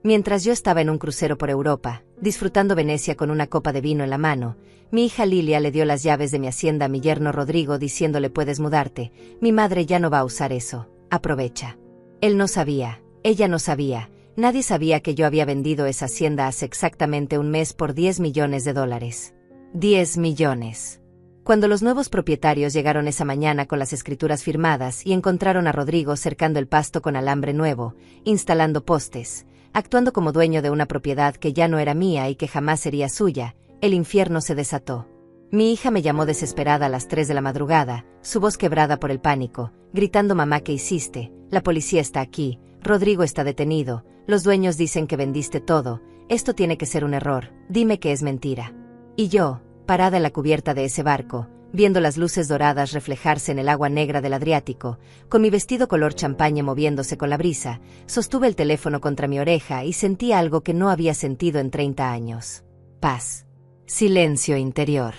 Mientras yo estaba en un crucero por Europa, disfrutando Venecia con una copa de vino en la mano, mi hija Lilia le dio las llaves de mi hacienda a mi yerno Rodrigo diciéndole puedes mudarte, mi madre ya no va a usar eso, aprovecha. Él no sabía, ella no sabía, nadie sabía que yo había vendido esa hacienda hace exactamente un mes por $10 millones. 10 millones. Cuando los nuevos propietarios llegaron esa mañana con las escrituras firmadas y encontraron a Rodrigo cercando el pasto con alambre nuevo, instalando postes, actuando como dueño de una propiedad que ya no era mía y que jamás sería suya, el infierno se desató. Mi hija me llamó desesperada a las 3 de la madrugada, su voz quebrada por el pánico, gritando mamá, ¿qué hiciste? La policía está aquí, Rodrigo está detenido, los dueños dicen que vendiste todo, esto tiene que ser un error, dime que es mentira. Y yo, parada en la cubierta de ese barco, viendo las luces doradas reflejarse en el agua negra del Adriático, con mi vestido color champaña moviéndose con la brisa, sostuve el teléfono contra mi oreja y sentí algo que no había sentido en 30 años. Paz. Silencio interior.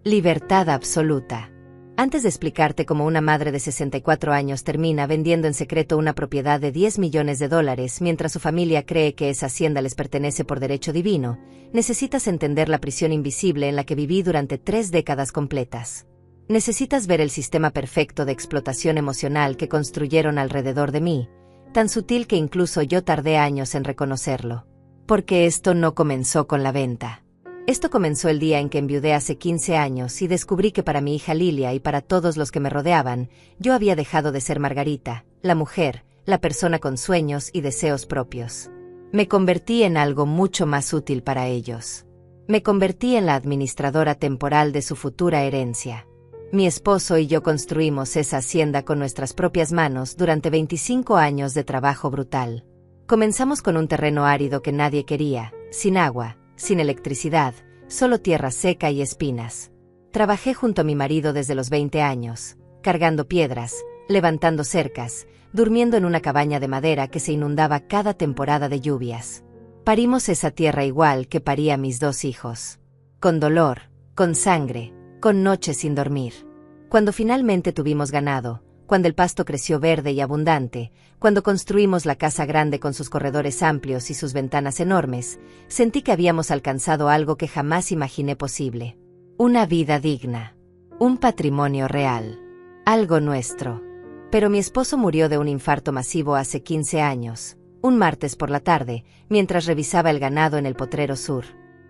Libertad absoluta. Antes de explicarte cómo una madre de 64 años termina vendiendo en secreto una propiedad de $10 millones mientras su familia cree que esa hacienda les pertenece por derecho divino, necesitas entender la prisión invisible en la que viví durante 3 décadas completas. Necesitas ver el sistema perfecto de explotación emocional que construyeron alrededor de mí, tan sutil que incluso yo tardé años en reconocerlo. Porque esto no comenzó con la venta. Esto comenzó el día en que enviudé hace 15 años y descubrí que para mi hija Lilia y para todos los que me rodeaban, yo había dejado de ser Margarita, la mujer, la persona con sueños y deseos propios. Me convertí en algo mucho más útil para ellos. Me convertí en la administradora temporal de su futura herencia. Mi esposo y yo construimos esa hacienda con nuestras propias manos durante 25 años de trabajo brutal. Comenzamos con un terreno árido que nadie quería, sin agua, sin electricidad, solo tierra seca y espinas. Trabajé junto a mi marido desde los 20 años, cargando piedras, levantando cercas, durmiendo en una cabaña de madera que se inundaba cada temporada de lluvias. Parimos esa tierra igual que parí a mis 2 hijos. Con dolor, con sangre, con noches sin dormir. Cuando finalmente tuvimos ganado, cuando el pasto creció verde y abundante, cuando construimos la casa grande con sus corredores amplios y sus ventanas enormes, sentí que habíamos alcanzado algo que jamás imaginé posible. Una vida digna. Un patrimonio real. Algo nuestro. Pero mi esposo murió de un infarto masivo hace 15 años, un martes por la tarde, mientras revisaba el ganado en el potrero sur.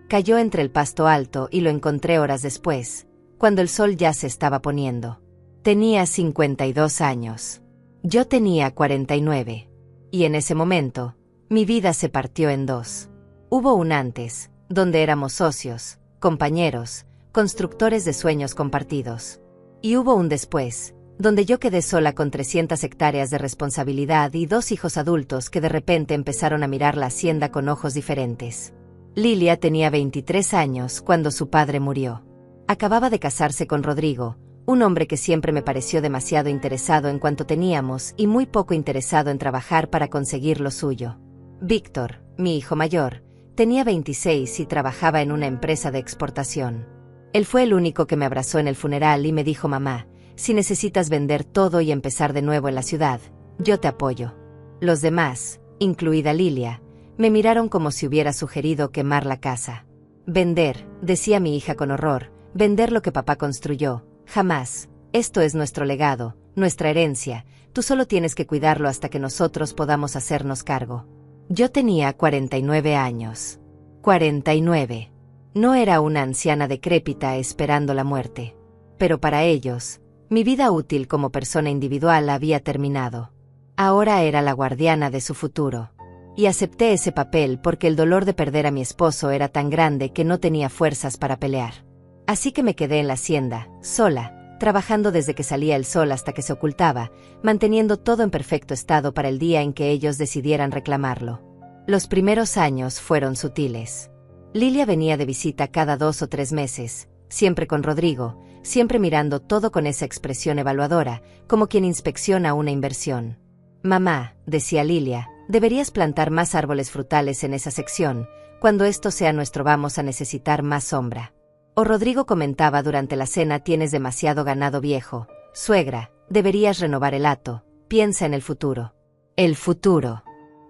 Cayó entre el pasto alto y lo encontré horas después, cuando el sol ya se estaba poniendo. Tenía 52 años. Yo tenía 49. Y en ese momento, mi vida se partió en 2. Hubo un antes, donde éramos socios, compañeros, constructores de sueños compartidos. Y hubo un después, donde yo quedé sola con 300 hectáreas de responsabilidad y 2 hijos adultos que de repente empezaron a mirar la hacienda con ojos diferentes. Lilia tenía 23 años cuando su padre murió. Acababa de casarse con Rodrigo, un hombre que siempre me pareció demasiado interesado en cuanto teníamos y muy poco interesado en trabajar para conseguir lo suyo. Víctor, mi hijo mayor, tenía 26 y trabajaba en una empresa de exportación. Él fue el único que me abrazó en el funeral y me dijo: mamá, si necesitas vender todo y empezar de nuevo en la ciudad, yo te apoyo. Los demás, incluida Lilia, me miraron como si hubiera sugerido quemar la casa. Vender, decía mi hija con horror, vender lo que papá construyó. Jamás. Esto es nuestro legado, nuestra herencia, tú solo tienes que cuidarlo hasta que nosotros podamos hacernos cargo. Yo tenía 49 años. 49. No era una anciana decrépita esperando la muerte. Pero para ellos, mi vida útil como persona individual había terminado. Ahora era la guardiana de su futuro. Y acepté ese papel porque el dolor de perder a mi esposo era tan grande que no tenía fuerzas para pelear. Así que me quedé en la hacienda, sola, trabajando desde que salía el sol hasta que se ocultaba, manteniendo todo en perfecto estado para el día en que ellos decidieran reclamarlo. Los primeros años fueron sutiles. Lilia venía de visita cada 2 o 3 meses, siempre con Rodrigo, siempre mirando todo con esa expresión evaluadora, como quien inspecciona una inversión. Mamá, decía Lilia, deberías plantar más árboles frutales en esa sección, cuando esto sea nuestro vamos a necesitar más sombra. O Rodrigo comentaba durante la cena: tienes demasiado ganado viejo, suegra, deberías renovar el hato, piensa en el futuro. El futuro.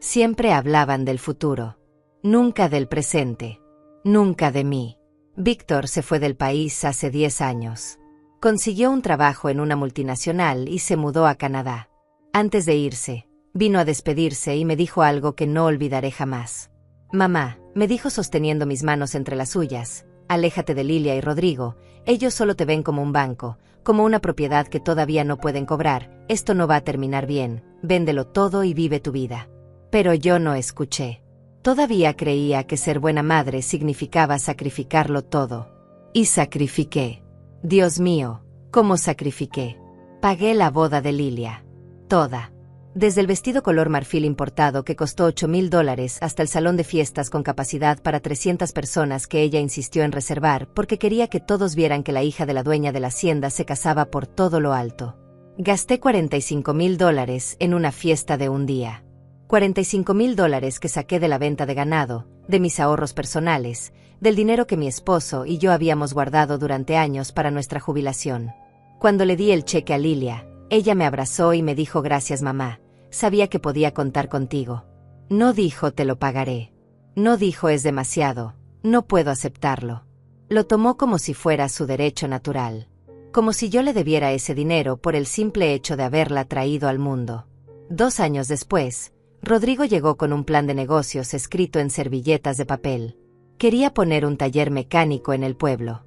Siempre hablaban del futuro. Nunca del presente. Nunca de mí. Víctor se fue del país hace 10 años. Consiguió un trabajo en una multinacional y se mudó a Canadá. Antes de irse, vino a despedirse y me dijo algo que no olvidaré jamás. Mamá, me dijo sosteniendo mis manos entre las suyas, aléjate de Lilia y Rodrigo, ellos solo te ven como un banco, como una propiedad que todavía no pueden cobrar, esto no va a terminar bien, véndelo todo y vive tu vida. Pero yo no escuché. Todavía creía que ser buena madre significaba sacrificarlo todo. Y sacrifiqué. Dios mío, ¿cómo sacrifiqué? Pagué la boda de Lilia. Toda. Desde el vestido color marfil importado que costó $8,000 hasta el salón de fiestas con capacidad para 300 personas que ella insistió en reservar porque quería que todos vieran que la hija de la dueña de la hacienda se casaba por todo lo alto. Gasté $45,000 en una fiesta de un día. $45,000 que saqué de la venta de ganado, de mis ahorros personales, del dinero que mi esposo y yo habíamos guardado durante años para nuestra jubilación. Cuando le di el cheque a Lilia, ella me abrazó y me dijo gracias mamá, sabía que podía contar contigo. No dijo te lo pagaré. No dijo es demasiado, no puedo aceptarlo. Lo tomó como si fuera su derecho natural. Como si yo le debiera ese dinero por el simple hecho de haberla traído al mundo. 2 años después, Rodrigo llegó con un plan de negocios escrito en servilletas de papel. Quería poner un taller mecánico en el pueblo.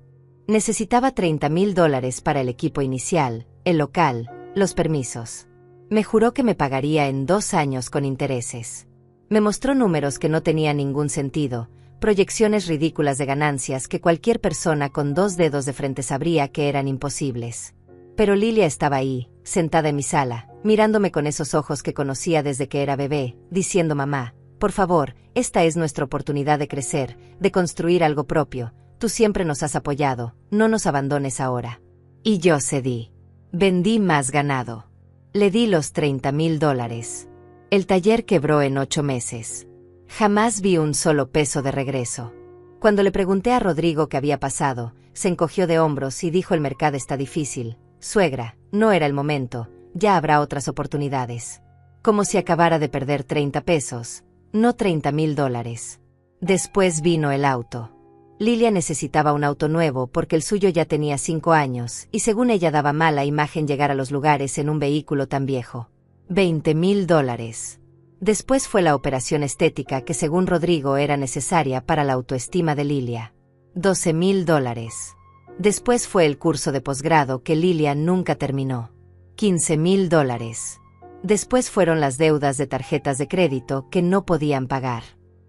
Necesitaba $30,000 para el equipo inicial, el local, los permisos. Me juró que me pagaría en 2 años con intereses. Me mostró números que no tenían ningún sentido, proyecciones ridículas de ganancias que cualquier persona con 2 dedos de frente sabría que eran imposibles. Pero Lilia estaba ahí, sentada en mi sala, mirándome con esos ojos que conocía desde que era bebé, diciendo mamá, por favor, esta es nuestra oportunidad de crecer, de construir algo propio, tú siempre nos has apoyado, no nos abandones ahora. Y yo cedí. Vendí más ganado. Le di los $30,000. El taller quebró en 8 meses. Jamás vi un solo peso de regreso. Cuando le pregunté a Rodrigo qué había pasado, se encogió de hombros y dijo el mercado está difícil. Suegra, no era el momento, ya habrá otras oportunidades. Como si acabara de perder 30 pesos, no $30,000. Después vino el auto. Lilia necesitaba un auto nuevo porque el suyo ya tenía 5 años y según ella daba mala imagen llegar a los lugares en un vehículo tan viejo. $20,000. Después fue la operación estética que según Rodrigo era necesaria para la autoestima de Lilia. $12,000. Después fue el curso de posgrado que Lilia nunca terminó. $15,000. Después fueron las deudas de tarjetas de crédito que no podían pagar.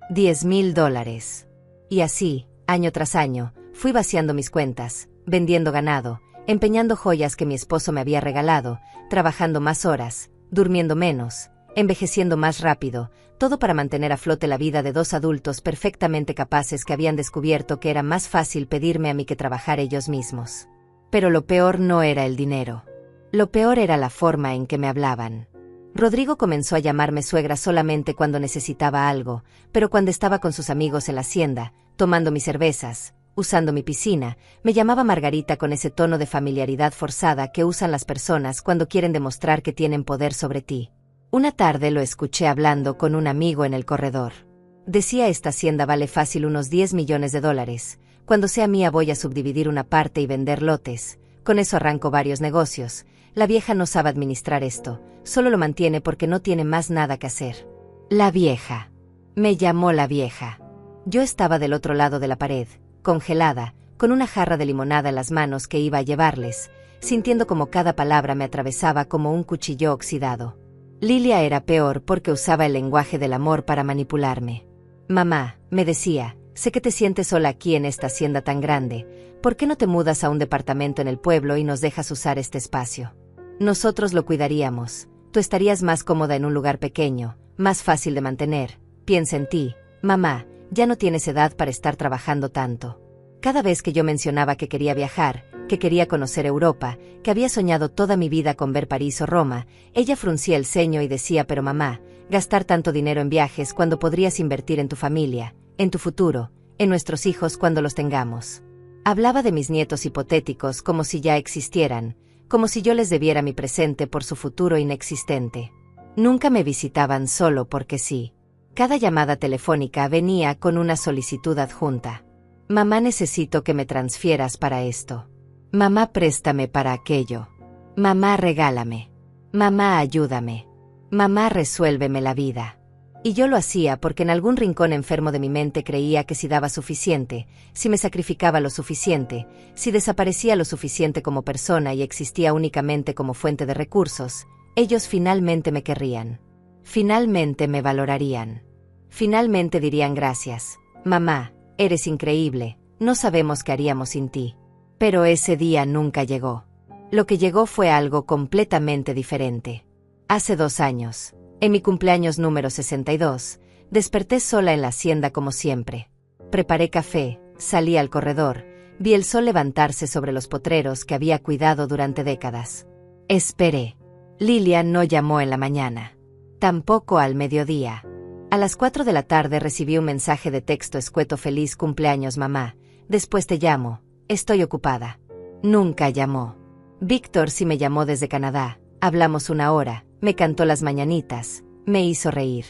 $10,000. Y así, año tras año, fui vaciando mis cuentas, vendiendo ganado, empeñando joyas que mi esposo me había regalado, trabajando más horas, durmiendo menos, envejeciendo más rápido, todo para mantener a flote la vida de 2 adultos perfectamente capaces que habían descubierto que era más fácil pedirme a mí que trabajar ellos mismos. Pero lo peor no era el dinero. Lo peor era la forma en que me hablaban. Rodrigo comenzó a llamarme suegra solamente cuando necesitaba algo, pero cuando estaba con sus amigos en la hacienda, tomando mis cervezas, usando mi piscina, me llamaba Margarita con ese tono de familiaridad forzada que usan las personas cuando quieren demostrar que tienen poder sobre ti. Una tarde lo escuché hablando con un amigo en el corredor. Decía esta hacienda vale fácil unos $10 millones. Cuando sea mía voy a subdividir una parte y vender lotes. Con eso arranco varios negocios. La vieja no sabe administrar esto, solo lo mantiene porque no tiene más nada que hacer. La vieja. Me llamó la vieja. Yo estaba del otro lado de la pared, congelada, con una jarra de limonada en las manos que iba a llevarles, sintiendo como cada palabra me atravesaba como un cuchillo oxidado. Lilia era peor porque usaba el lenguaje del amor para manipularme. Mamá, me decía, sé que te sientes sola aquí en esta hacienda tan grande, ¿por qué no te mudas a un departamento en el pueblo y nos dejas usar este espacio? Nosotros lo cuidaríamos, tú estarías más cómoda en un lugar pequeño, más fácil de mantener, piensa en ti, mamá, ya no tienes edad para estar trabajando tanto. Cada vez que yo mencionaba que quería viajar, que quería conocer Europa, que había soñado toda mi vida con ver París o Roma, ella fruncía el ceño y decía pero mamá, gastar tanto dinero en viajes cuando podrías invertir en tu familia, en tu futuro, en nuestros hijos cuando los tengamos. Hablaba de mis nietos hipotéticos como si ya existieran, como si yo les debiera mi presente por su futuro inexistente. Nunca me visitaban solo porque sí. Cada llamada telefónica venía con una solicitud adjunta. Mamá, necesito que me transfieras para esto. Mamá, préstame para aquello. Mamá, regálame. Mamá, ayúdame. Mamá, resuélveme la vida. Y yo lo hacía porque en algún rincón enfermo de mi mente creía que si daba suficiente, si me sacrificaba lo suficiente, si desaparecía lo suficiente como persona y existía únicamente como fuente de recursos, ellos finalmente me querrían. Finalmente me valorarían. Finalmente dirían gracias. Mamá, eres increíble, no sabemos qué haríamos sin ti. Pero ese día nunca llegó. Lo que llegó fue algo completamente diferente. Hace 2 años, en mi cumpleaños número 62, desperté sola en la hacienda como siempre. Preparé café, salí al corredor, vi el sol levantarse sobre los potreros que había cuidado durante décadas. Esperé. Lilian no llamó en la mañana. Tampoco al mediodía. A las 4 de la tarde recibí un mensaje de texto escueto: feliz cumpleaños, mamá, después te llamo, estoy ocupada. Nunca llamó. Víctor sí me llamó desde Canadá, hablamos 1 hora, me cantó las mañanitas, me hizo reír.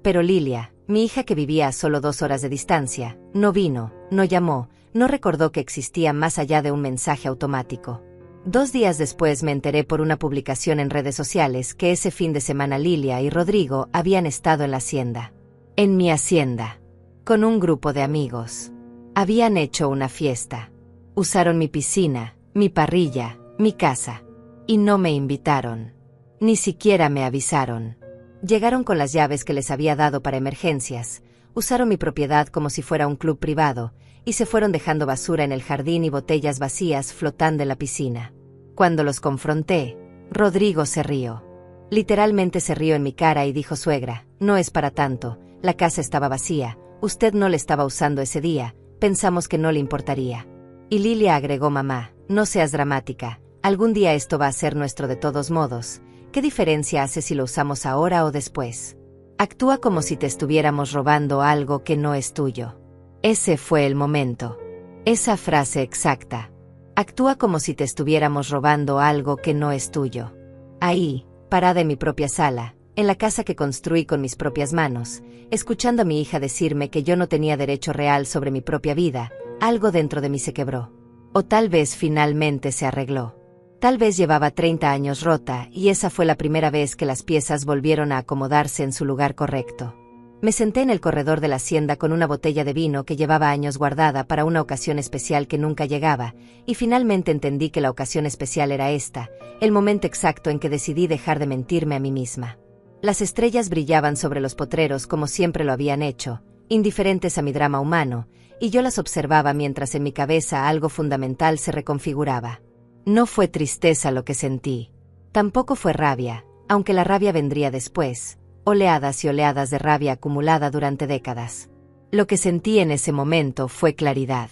Pero Lilia, mi hija que vivía a solo 2 horas de distancia, no vino, no llamó, no recordó que existía más allá de un mensaje automático. 2 días después me enteré por una publicación en redes sociales que ese fin de semana Lilia y Rodrigo habían estado en la hacienda. En mi hacienda. Con un grupo de amigos. Habían hecho una fiesta. Usaron mi piscina, mi parrilla, mi casa. Y no me invitaron. Ni siquiera me avisaron. Llegaron con las llaves que les había dado para emergencias, usaron mi propiedad como si fuera un club privado, y se fueron dejando basura en el jardín y botellas vacías flotando en la piscina. Cuando los confronté, Rodrigo se rió. Literalmente se rió en mi cara y dijo: suegra, no es para tanto, la casa estaba vacía, usted no la estaba usando ese día, pensamos que no le importaría. Y Lilia agregó: mamá, no seas dramática, algún día esto va a ser nuestro de todos modos, ¿qué diferencia hace si lo usamos ahora o después? Actúa como si te estuviéramos robando algo que no es tuyo. Ese fue el momento. Esa frase exacta. Actúa como si te estuviéramos robando algo que no es tuyo. Ahí, parada en mi propia sala, en la casa que construí con mis propias manos, escuchando a mi hija decirme que yo no tenía derecho real sobre mi propia vida, algo dentro de mí se quebró. O tal vez finalmente se arregló. Tal vez llevaba 30 años rota y esa fue la primera vez que las piezas volvieron a acomodarse en su lugar correcto. Me senté en el corredor de la hacienda con una botella de vino que llevaba años guardada para una ocasión especial que nunca llegaba, y finalmente entendí que la ocasión especial era esta, el momento exacto en que decidí dejar de mentirme a mí misma. Las estrellas brillaban sobre los potreros como siempre lo habían hecho, indiferentes a mi drama humano, y yo las observaba mientras en mi cabeza algo fundamental se reconfiguraba. No fue tristeza lo que sentí. Tampoco fue rabia, aunque la rabia vendría después. Oleadas y oleadas de rabia acumulada durante décadas. Lo que sentí en ese momento fue claridad.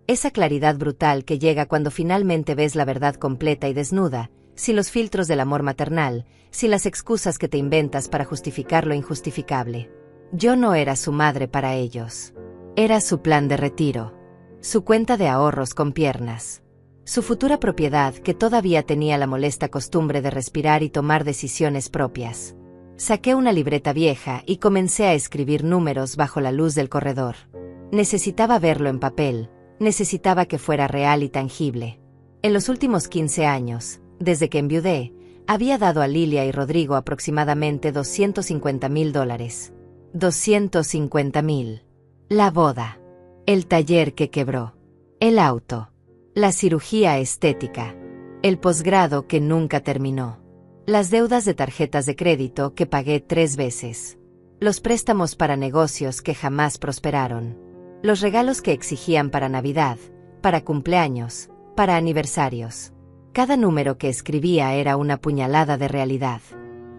Esa claridad brutal que llega cuando finalmente ves la verdad completa y desnuda, sin los filtros del amor maternal, sin las excusas que te inventas para justificar lo injustificable. Yo no era su madre para ellos. Era su plan de retiro. Su cuenta de ahorros con piernas. Su futura propiedad que todavía tenía la molesta costumbre de respirar y tomar decisiones propias. Saqué una libreta vieja y comencé a escribir números bajo la luz del corredor. Necesitaba verlo en papel, necesitaba que fuera real y tangible. En los últimos 15 años, desde que enviudé, había dado a Lilia y Rodrigo aproximadamente $250,000. 250,000. La boda. El taller que quebró. El auto. La cirugía estética. El posgrado que nunca terminó. Las deudas de tarjetas de crédito que pagué 3 veces. Los préstamos para negocios que jamás prosperaron. Los regalos que exigían para Navidad, para cumpleaños, para aniversarios. Cada número que escribía era una puñalada de realidad.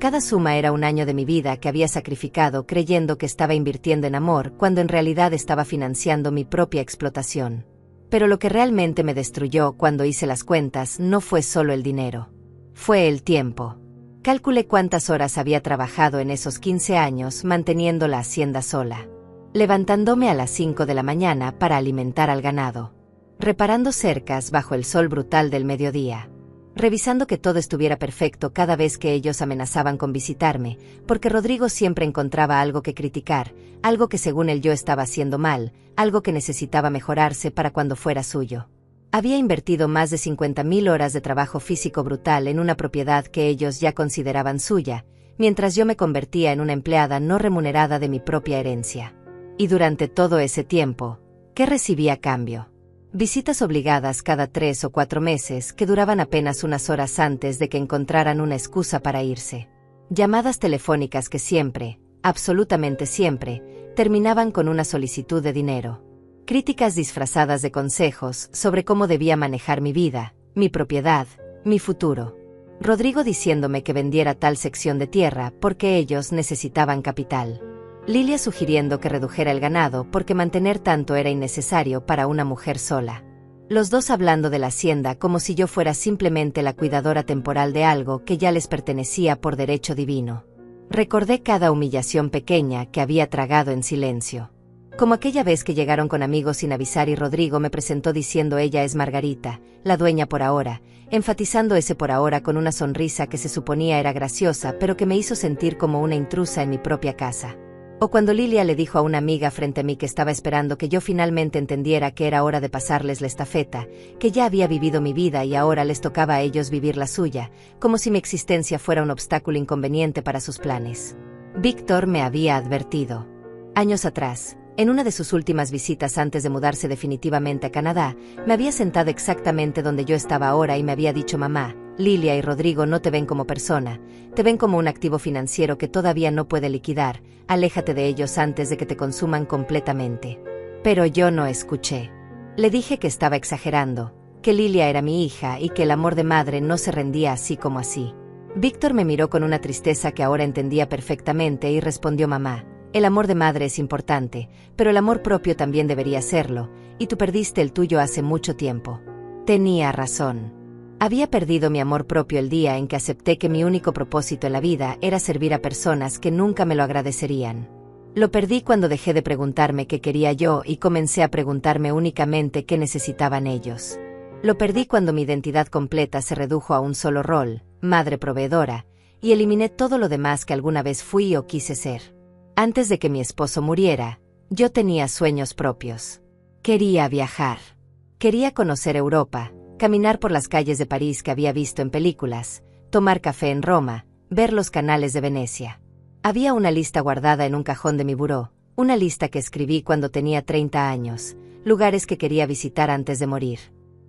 Cada suma era un año de mi vida que había sacrificado creyendo que estaba invirtiendo en amor cuando en realidad estaba financiando mi propia explotación. Pero lo que realmente me destruyó cuando hice las cuentas no fue solo el dinero. Fue el tiempo. Calculé cuántas horas había trabajado en esos 15 años manteniendo la hacienda sola. Levantándome a las 5 de la mañana para alimentar al ganado. Reparando cercas bajo el sol brutal del mediodía. revisando que todo estuviera perfecto cada vez que ellos amenazaban con visitarme, porque Rodrigo siempre encontraba algo que criticar, algo que según él yo estaba haciendo mal, algo que necesitaba mejorarse para cuando fuera suyo. Había invertido más de 50.000 horas de trabajo físico brutal en una propiedad que ellos ya consideraban suya, mientras yo me convertía en una empleada no remunerada de mi propia herencia. Y durante todo ese tiempo, ¿qué recibía a cambio? Visitas obligadas cada 3 o 4 meses que duraban apenas unas horas antes de que encontraran una excusa para irse. Llamadas telefónicas que siempre, absolutamente siempre, terminaban con una solicitud de dinero. Críticas disfrazadas de consejos sobre cómo debía manejar mi vida, mi propiedad, mi futuro. Rodrigo diciéndome que vendiera tal sección de tierra porque ellos necesitaban capital. Lilia sugiriendo que redujera el ganado porque mantener tanto era innecesario para una mujer sola. Los dos hablando de la hacienda como si yo fuera simplemente la cuidadora temporal de algo que ya les pertenecía por derecho divino. Recordé cada humillación pequeña que había tragado en silencio. Como aquella vez que llegaron con amigos sin avisar y Rodrigo me presentó diciendo ella es Margarita, la dueña por ahora, enfatizando ese por ahora con una sonrisa que se suponía era graciosa pero que me hizo sentir como una intrusa en mi propia casa. O cuando Lilia le dijo a una amiga frente a mí que estaba esperando que yo finalmente entendiera que era hora de pasarles la estafeta, que ya había vivido mi vida y ahora les tocaba a ellos vivir la suya, como si mi existencia fuera un obstáculo inconveniente para sus planes. Víctor me había advertido. Años atrás, en una de sus últimas visitas antes de mudarse definitivamente a Canadá, me había sentado exactamente donde yo estaba ahora y me había dicho mamá, Lilia y Rodrigo no te ven como persona, te ven como un activo financiero que todavía no puede liquidar, aléjate de ellos antes de que te consuman completamente. Pero yo no escuché. Le dije que estaba exagerando, que Lilia era mi hija y que el amor de madre no se rendía así como así. Víctor me miró con una tristeza que ahora entendía perfectamente y respondió mamá, el amor de madre es importante, pero el amor propio también debería serlo, y tú perdiste el tuyo hace mucho tiempo. Tenía razón. Había perdido mi amor propio el día en que acepté que mi único propósito en la vida era servir a personas que nunca me lo agradecerían. Lo perdí cuando dejé de preguntarme qué quería yo y comencé a preguntarme únicamente qué necesitaban ellos. Lo perdí cuando mi identidad completa se redujo a un solo rol, madre proveedora, y eliminé todo lo demás que alguna vez fui o quise ser. Antes de que mi esposo muriera, yo tenía sueños propios. Quería viajar. Quería conocer Europa, caminar por las calles de París que había visto en películas, tomar café en Roma, ver los canales de Venecia. Había una lista guardada en un cajón de mi buró, una lista que escribí cuando tenía 30 años, lugares que quería visitar antes de morir.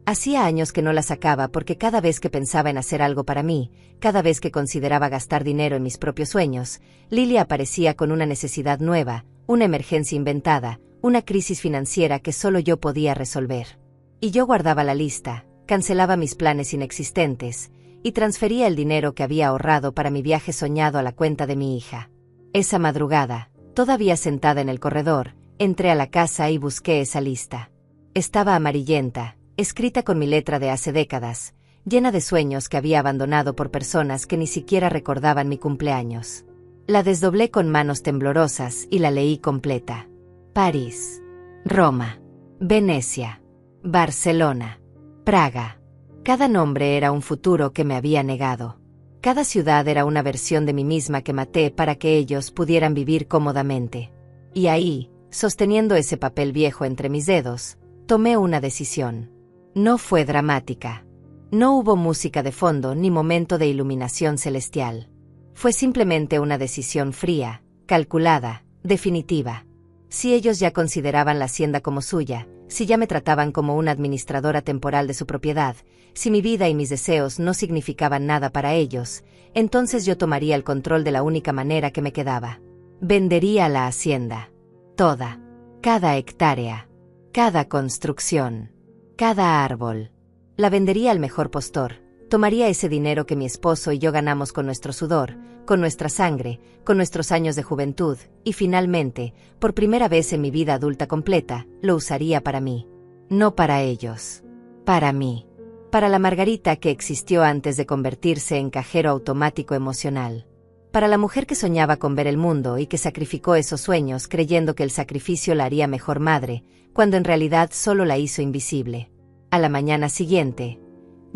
Hacía años que no la sacaba porque cada vez que pensaba en hacer algo para mí, cada vez que consideraba gastar dinero en mis propios sueños, Lilia aparecía con una necesidad nueva, una emergencia inventada, una crisis financiera que solo yo podía resolver. Y yo guardaba la lista, cancelaba mis planes inexistentes, y transfería el dinero que había ahorrado para mi viaje soñado a la cuenta de mi hija. Esa madrugada, todavía sentada en el corredor, entré a la casa y busqué esa lista. Estaba amarillenta, escrita con mi letra de hace décadas, llena de sueños que había abandonado por personas que ni siquiera recordaban mi cumpleaños. La desdoblé con manos temblorosas y la leí completa. París, Roma, Venecia, Barcelona, Praga. Cada nombre era un futuro que me había negado. Cada ciudad era una versión de mí misma que maté para que ellos pudieran vivir cómodamente. Y ahí, sosteniendo ese papel viejo entre mis dedos, tomé una decisión. No fue dramática. No hubo música de fondo ni momento de iluminación celestial. Fue simplemente una decisión fría, calculada, definitiva. Si ellos ya consideraban la hacienda como suya, si ya me trataban como una administradora temporal de su propiedad, si mi vida y mis deseos no significaban nada para ellos, entonces yo tomaría el control de la única manera que me quedaba. Vendería la hacienda. Toda. Cada hectárea. Cada construcción. Cada árbol. La vendería al mejor postor. Tomaría ese dinero que mi esposo y yo ganamos con nuestro sudor, con nuestra sangre, con nuestros años de juventud, y finalmente, por primera vez en mi vida adulta completa, lo usaría para mí. No para ellos. Para mí. Para la Margarita que existió antes de convertirse en cajero automático emocional. Para la mujer que soñaba con ver el mundo y que sacrificó esos sueños creyendo que el sacrificio la haría mejor madre, cuando en realidad solo la hizo invisible. A la mañana siguiente,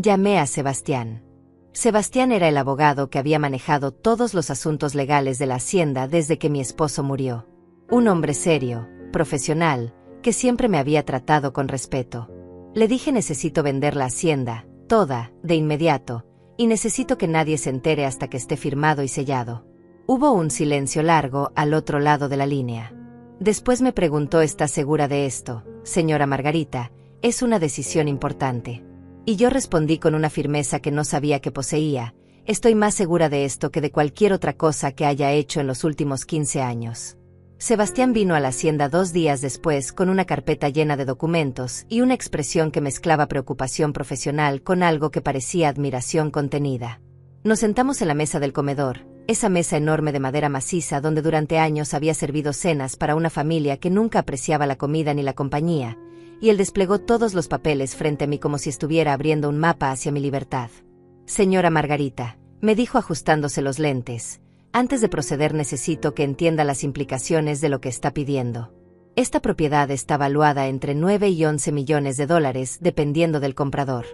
Llamé a Sebastián. Sebastián era el abogado que había manejado todos los asuntos legales de la hacienda desde que mi esposo murió. Un hombre serio, profesional, que siempre me había tratado con respeto. Le dije: necesito vender la hacienda, toda, de inmediato, y necesito que nadie se entere hasta que esté firmado y sellado. Hubo un silencio largo al otro lado de la línea. Después me preguntó: ¿estás segura de esto, señora Margarita? Es una decisión importante. Y yo respondí con una firmeza que no sabía que poseía: estoy más segura de esto que de cualquier otra cosa que haya hecho en los últimos 15 años. Sebastián vino a la hacienda 2 días después con una carpeta llena de documentos y una expresión que mezclaba preocupación profesional con algo que parecía admiración contenida. Nos sentamos en la mesa del comedor, esa mesa enorme de madera maciza donde durante años había servido cenas para una familia que nunca apreciaba la comida ni la compañía, y él desplegó todos los papeles frente a mí como si estuviera abriendo un mapa hacia mi libertad. Señora Margarita, me dijo ajustándose los lentes, antes de proceder necesito que entienda las implicaciones de lo que está pidiendo. Esta propiedad está valuada entre 9 y 11 millones de dólares dependiendo del comprador.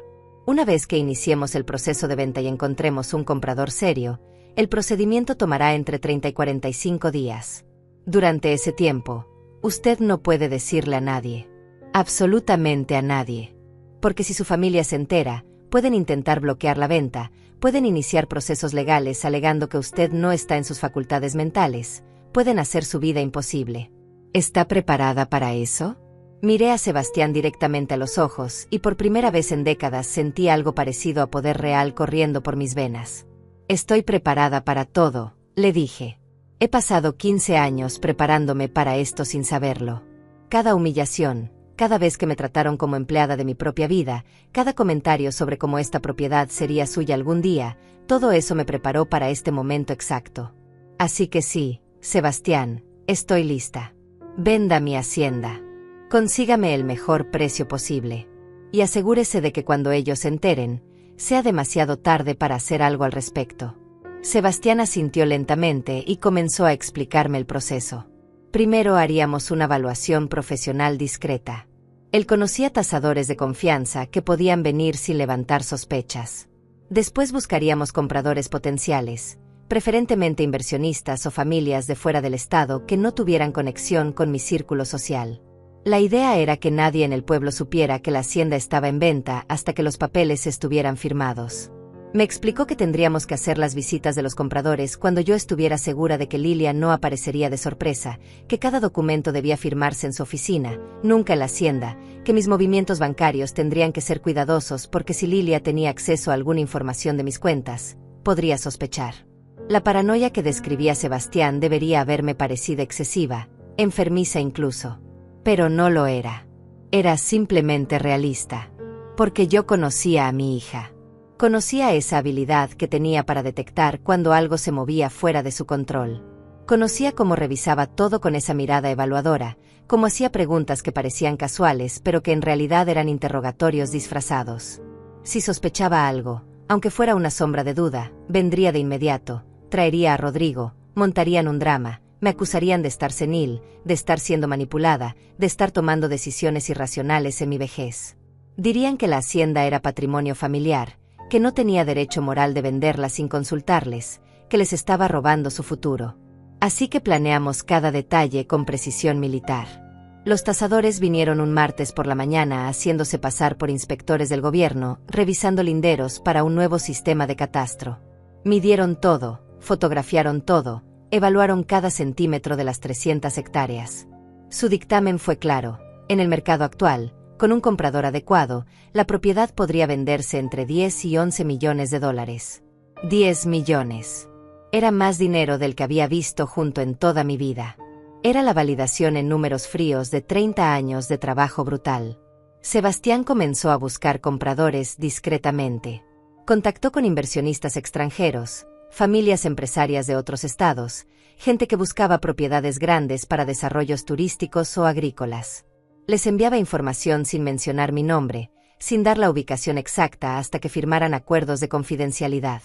Una vez que iniciemos el proceso de venta y encontremos un comprador serio, el procedimiento tomará entre 30 y 45 días. Durante ese tiempo, usted no puede decirle a nadie, absolutamente a nadie, porque si su familia se entera, pueden intentar bloquear la venta, pueden iniciar procesos legales alegando que usted no está en sus facultades mentales, pueden hacer su vida imposible. ¿Está preparada para eso? Miré a Sebastián directamente a los ojos y por primera vez en décadas sentí algo parecido a poder real corriendo por mis venas. Estoy preparada para todo, le dije. He pasado 15 años preparándome para esto sin saberlo. Cada humillación, cada vez que me trataron como empleada de mi propia vida, cada comentario sobre cómo esta propiedad sería suya algún día, todo eso me preparó para este momento exacto. Así que sí, Sebastián, estoy lista. Venda mi hacienda. Consígame el mejor precio posible. Y asegúrese de que cuando ellos se enteren, sea demasiado tarde para hacer algo al respecto. Sebastián asintió lentamente y comenzó a explicarme el proceso. Primero haríamos una evaluación profesional discreta. Él conocía tasadores de confianza que podían venir sin levantar sospechas. Después buscaríamos compradores potenciales, preferentemente inversionistas o familias de fuera del estado que no tuvieran conexión con mi círculo social. La idea era que nadie en el pueblo supiera que la hacienda estaba en venta hasta que los papeles estuvieran firmados. Me explicó que tendríamos que hacer las visitas de los compradores cuando yo estuviera segura de que Lilia no aparecería de sorpresa, que cada documento debía firmarse en su oficina, nunca en la hacienda, que mis movimientos bancarios tendrían que ser cuidadosos porque si Lilia tenía acceso a alguna información de mis cuentas, podría sospechar. La paranoia que describía Sebastián debería haberme parecido excesiva, enfermiza incluso. Pero no lo era. Era simplemente realista. Porque yo conocía a mi hija. Conocía esa habilidad que tenía para detectar cuando algo se movía fuera de su control. Conocía cómo revisaba todo con esa mirada evaluadora, cómo hacía preguntas que parecían casuales pero que en realidad eran interrogatorios disfrazados. Si sospechaba algo, aunque fuera una sombra de duda, vendría de inmediato, traería a Rodrigo, montarían un drama, me acusarían de estar senil, de estar siendo manipulada, de estar tomando decisiones irracionales en mi vejez. Dirían que la hacienda era patrimonio familiar, que no tenía derecho moral de venderla sin consultarles, que les estaba robando su futuro. Así que planeamos cada detalle con precisión militar. Los tasadores vinieron un martes por la mañana haciéndose pasar por inspectores del gobierno, revisando linderos para un nuevo sistema de catastro. Midieron todo, fotografiaron todo, evaluaron cada centímetro de las 300 hectáreas. Su dictamen fue claro: en el mercado actual, con un comprador adecuado, la propiedad podría venderse entre 10 y 11 millones de dólares. 10 millones. Era más dinero del que había visto junto en toda mi vida. Era la validación en números fríos de 30 años de trabajo brutal. Sebastián comenzó a buscar compradores discretamente. Contactó con inversionistas extranjeros, familias empresarias de otros estados, gente que buscaba propiedades grandes para desarrollos turísticos o agrícolas. Les enviaba información sin mencionar mi nombre, sin dar la ubicación exacta hasta que firmaran acuerdos de confidencialidad.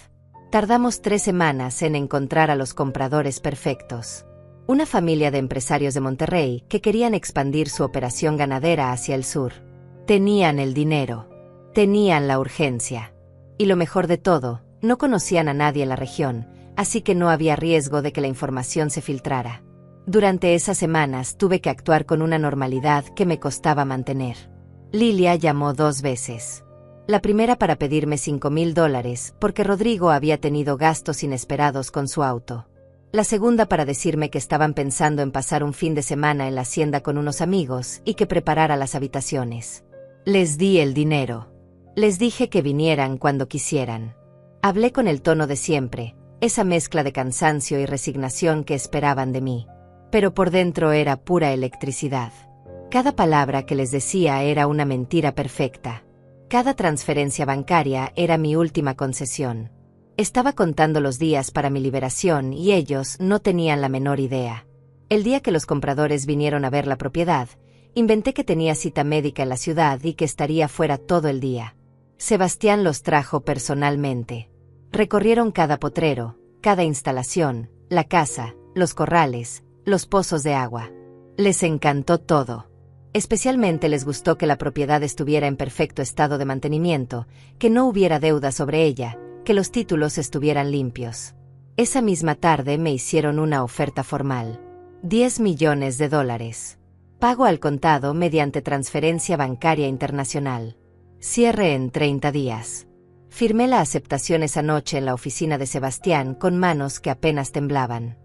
Tardamos 3 semanas en encontrar a los compradores perfectos. Una familia de empresarios de Monterrey que querían expandir su operación ganadera hacia el sur. Tenían el dinero. Tenían la urgencia. Y lo mejor de todo, no conocían a nadie en la región, así que no había riesgo de que la información se filtrara. Durante esas semanas tuve que actuar con una normalidad que me costaba mantener. Lilia llamó 2 veces. La primera para pedirme $5,000 porque Rodrigo había tenido gastos inesperados con su auto. La segunda para decirme que estaban pensando en pasar un fin de semana en la hacienda con unos amigos y que preparara las habitaciones. Les di el dinero. Les dije que vinieran cuando quisieran. Hablé con el tono de siempre, esa mezcla de cansancio y resignación que esperaban de mí. Pero por dentro era pura electricidad. Cada palabra que les decía era una mentira perfecta. Cada transferencia bancaria era mi última concesión. Estaba contando los días para mi liberación y ellos no tenían la menor idea. El día que los compradores vinieron a ver la propiedad, inventé que tenía cita médica en la ciudad y que estaría fuera todo el día. Sebastián los trajo personalmente. Recorrieron cada potrero, cada instalación, la casa, los corrales, los pozos de agua. Les encantó todo. Especialmente les gustó que la propiedad estuviera en perfecto estado de mantenimiento, que no hubiera deuda sobre ella, que los títulos estuvieran limpios. Esa misma tarde me hicieron una oferta formal. $10 millones. Pago al contado mediante transferencia bancaria internacional. Cierre en 30 días. Firmé la aceptación esa noche en la oficina de Sebastián con manos que apenas temblaban.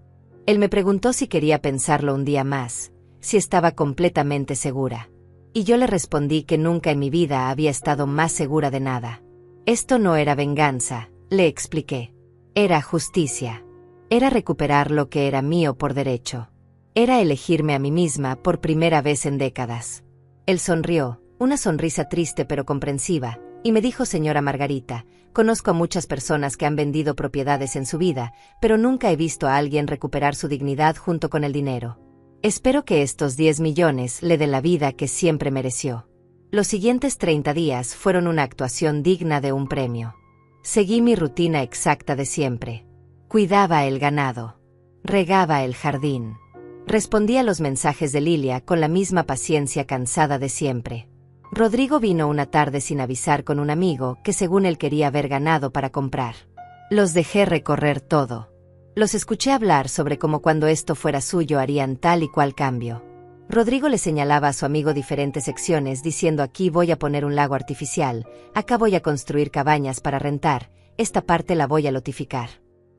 Él me preguntó si quería pensarlo un día más, si estaba completamente segura. Y yo le respondí que nunca en mi vida había estado más segura de nada. Esto no era venganza, le expliqué. Era justicia. Era recuperar lo que era mío por derecho. Era elegirme a mí misma por primera vez en décadas. Él sonrió, una sonrisa triste pero comprensiva, y me dijo: señora Margarita, conozco a muchas personas que han vendido propiedades en su vida, pero nunca he visto a alguien recuperar su dignidad junto con el dinero. Espero que estos 10 millones le den la vida que siempre mereció. Los siguientes 30 días fueron una actuación digna de un premio. Seguí mi rutina exacta de siempre. Cuidaba el ganado. Regaba el jardín. Respondía a los mensajes de Lilia con la misma paciencia cansada de siempre. Rodrigo vino una tarde sin avisar con un amigo que según él quería ver ganado para comprar. Los dejé recorrer todo. Los escuché hablar sobre cómo cuando esto fuera suyo harían tal y cual cambio. Rodrigo le señalaba a su amigo diferentes secciones diciendo: aquí voy a poner un lago artificial, acá voy a construir cabañas para rentar, esta parte la voy a lotificar.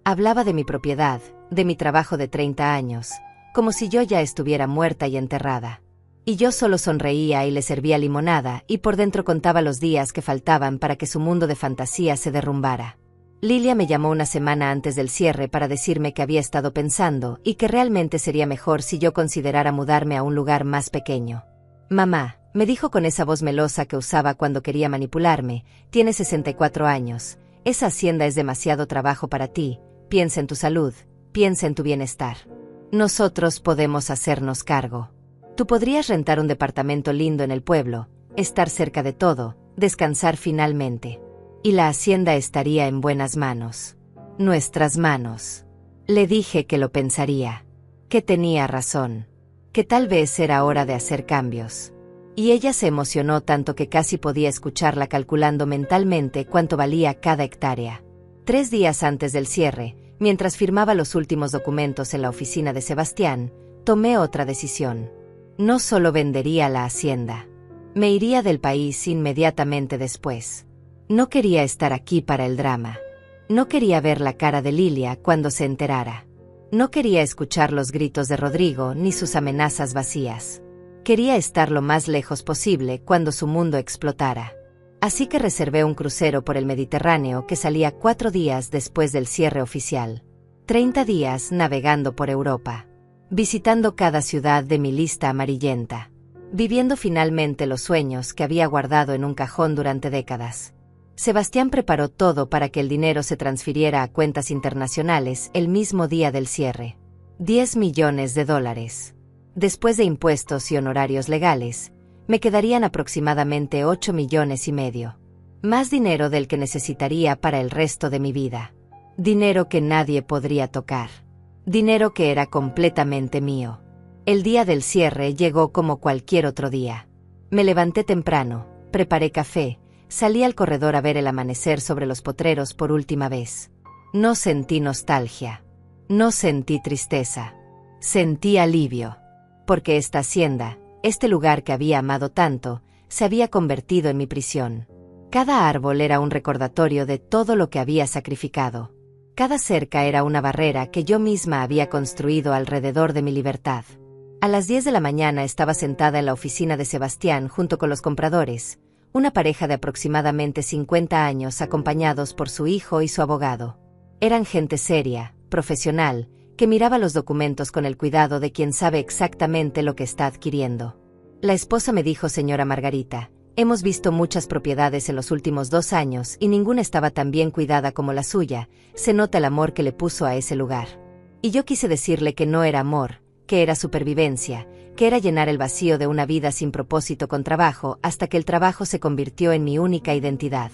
Hablaba de mi propiedad, de mi trabajo de 30 años, como si yo ya estuviera muerta y enterrada. Y yo solo sonreía y le servía limonada y por dentro contaba los días que faltaban para que su mundo de fantasía se derrumbara. Lilia me llamó una semana antes del cierre para decirme que había estado pensando y que realmente sería mejor si yo considerara mudarme a un lugar más pequeño. Mamá, me dijo con esa voz melosa que usaba cuando quería manipularme, tienes 64 años, esa hacienda es demasiado trabajo para ti, piensa en tu salud, piensa en tu bienestar. Nosotros podemos hacernos cargo. Tú podrías rentar un departamento lindo en el pueblo, estar cerca de todo, descansar finalmente. Y la hacienda estaría en buenas manos. Nuestras manos. Le dije que lo pensaría. Que tenía razón. Que tal vez era hora de hacer cambios. Y ella se emocionó tanto que casi podía escucharla calculando mentalmente cuánto valía cada hectárea. 3 días antes del cierre, mientras firmaba los últimos documentos en la oficina de Sebastián, tomé otra decisión. No solo vendería la hacienda. Me iría del país inmediatamente después. No quería estar aquí para el drama. No quería ver la cara de Lilia cuando se enterara. No quería escuchar los gritos de Rodrigo ni sus amenazas vacías. Quería estar lo más lejos posible cuando su mundo explotara. Así que reservé un crucero por el Mediterráneo que salía 4 días después del cierre oficial. 30 días navegando por Europa. Visitando cada ciudad de mi lista amarillenta. Viviendo finalmente los sueños que había guardado en un cajón durante décadas. Sebastián preparó todo para que el dinero se transfiriera a cuentas internacionales el mismo día del cierre. $10 millones. Después de impuestos y honorarios legales, me quedarían aproximadamente 8,5 millones. Más dinero del que necesitaría para el resto de mi vida. Dinero que nadie podría tocar. Dinero que era completamente mío. El día del cierre llegó como cualquier otro día. Me levanté temprano, preparé café, Salí al corredor a ver el amanecer sobre los potreros por última vez. No sentí nostalgia. No sentí tristeza. Sentí alivio. Porque esta hacienda, este lugar que había amado tanto, se había convertido en mi prisión. Cada árbol era un recordatorio de todo lo que había sacrificado. Cada cerca era una barrera que yo misma había construido alrededor de mi libertad. A las 10 de la mañana estaba sentada en la oficina de Sebastián junto con los compradores, una pareja de aproximadamente 50 años acompañados por su hijo y su abogado. Eran gente seria, profesional, que miraba los documentos con el cuidado de quien sabe exactamente lo que está adquiriendo. La esposa me dijo: señora Margarita, hemos visto muchas propiedades en los últimos 2 años y ninguna estaba tan bien cuidada como la suya, se nota el amor que le puso a ese lugar. Y yo quise decirle que no era amor, que era supervivencia, que era llenar el vacío de una vida sin propósito con trabajo hasta que el trabajo se convirtió en mi única identidad.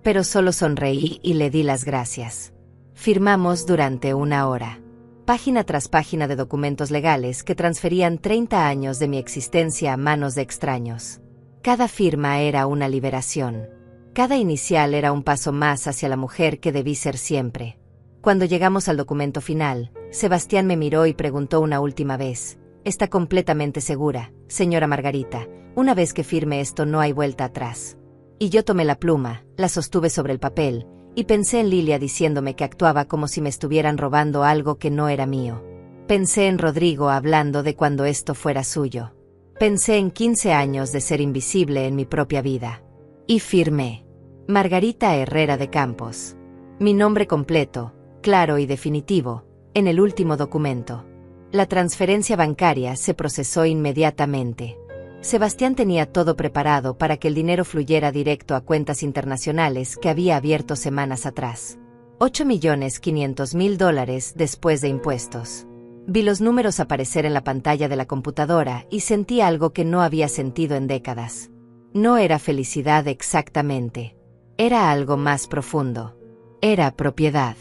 Pero solo sonreí y le di las gracias. Firmamos durante 1 hora. Página tras página de documentos legales que transferían 30 años de mi existencia a manos de extraños. Cada firma era una liberación. Cada inicial era un paso más hacia la mujer que debí ser siempre. Cuando llegamos al documento final, Sebastián me miró y preguntó una última vez: ¿está completamente segura, señora Margarita? Una vez que firme esto no hay vuelta atrás. Y yo tomé la pluma, la sostuve sobre el papel, y pensé en Lilia diciéndome que actuaba como si me estuvieran robando algo que no era mío. Pensé en Rodrigo hablando de cuando esto fuera suyo. Pensé en 15 años de ser invisible en mi propia vida. Y firmé. Margarita Herrera de Campos. Mi nombre completo, claro y definitivo, en el último documento. La transferencia bancaria se procesó inmediatamente. Sebastián tenía todo preparado para que el dinero fluyera directo a cuentas internacionales que había abierto semanas atrás. $8.500.000 después de impuestos. Vi los números aparecer en la pantalla de la computadora y sentí algo que no había sentido en décadas. No era felicidad exactamente. Era algo más profundo. Era propiedad.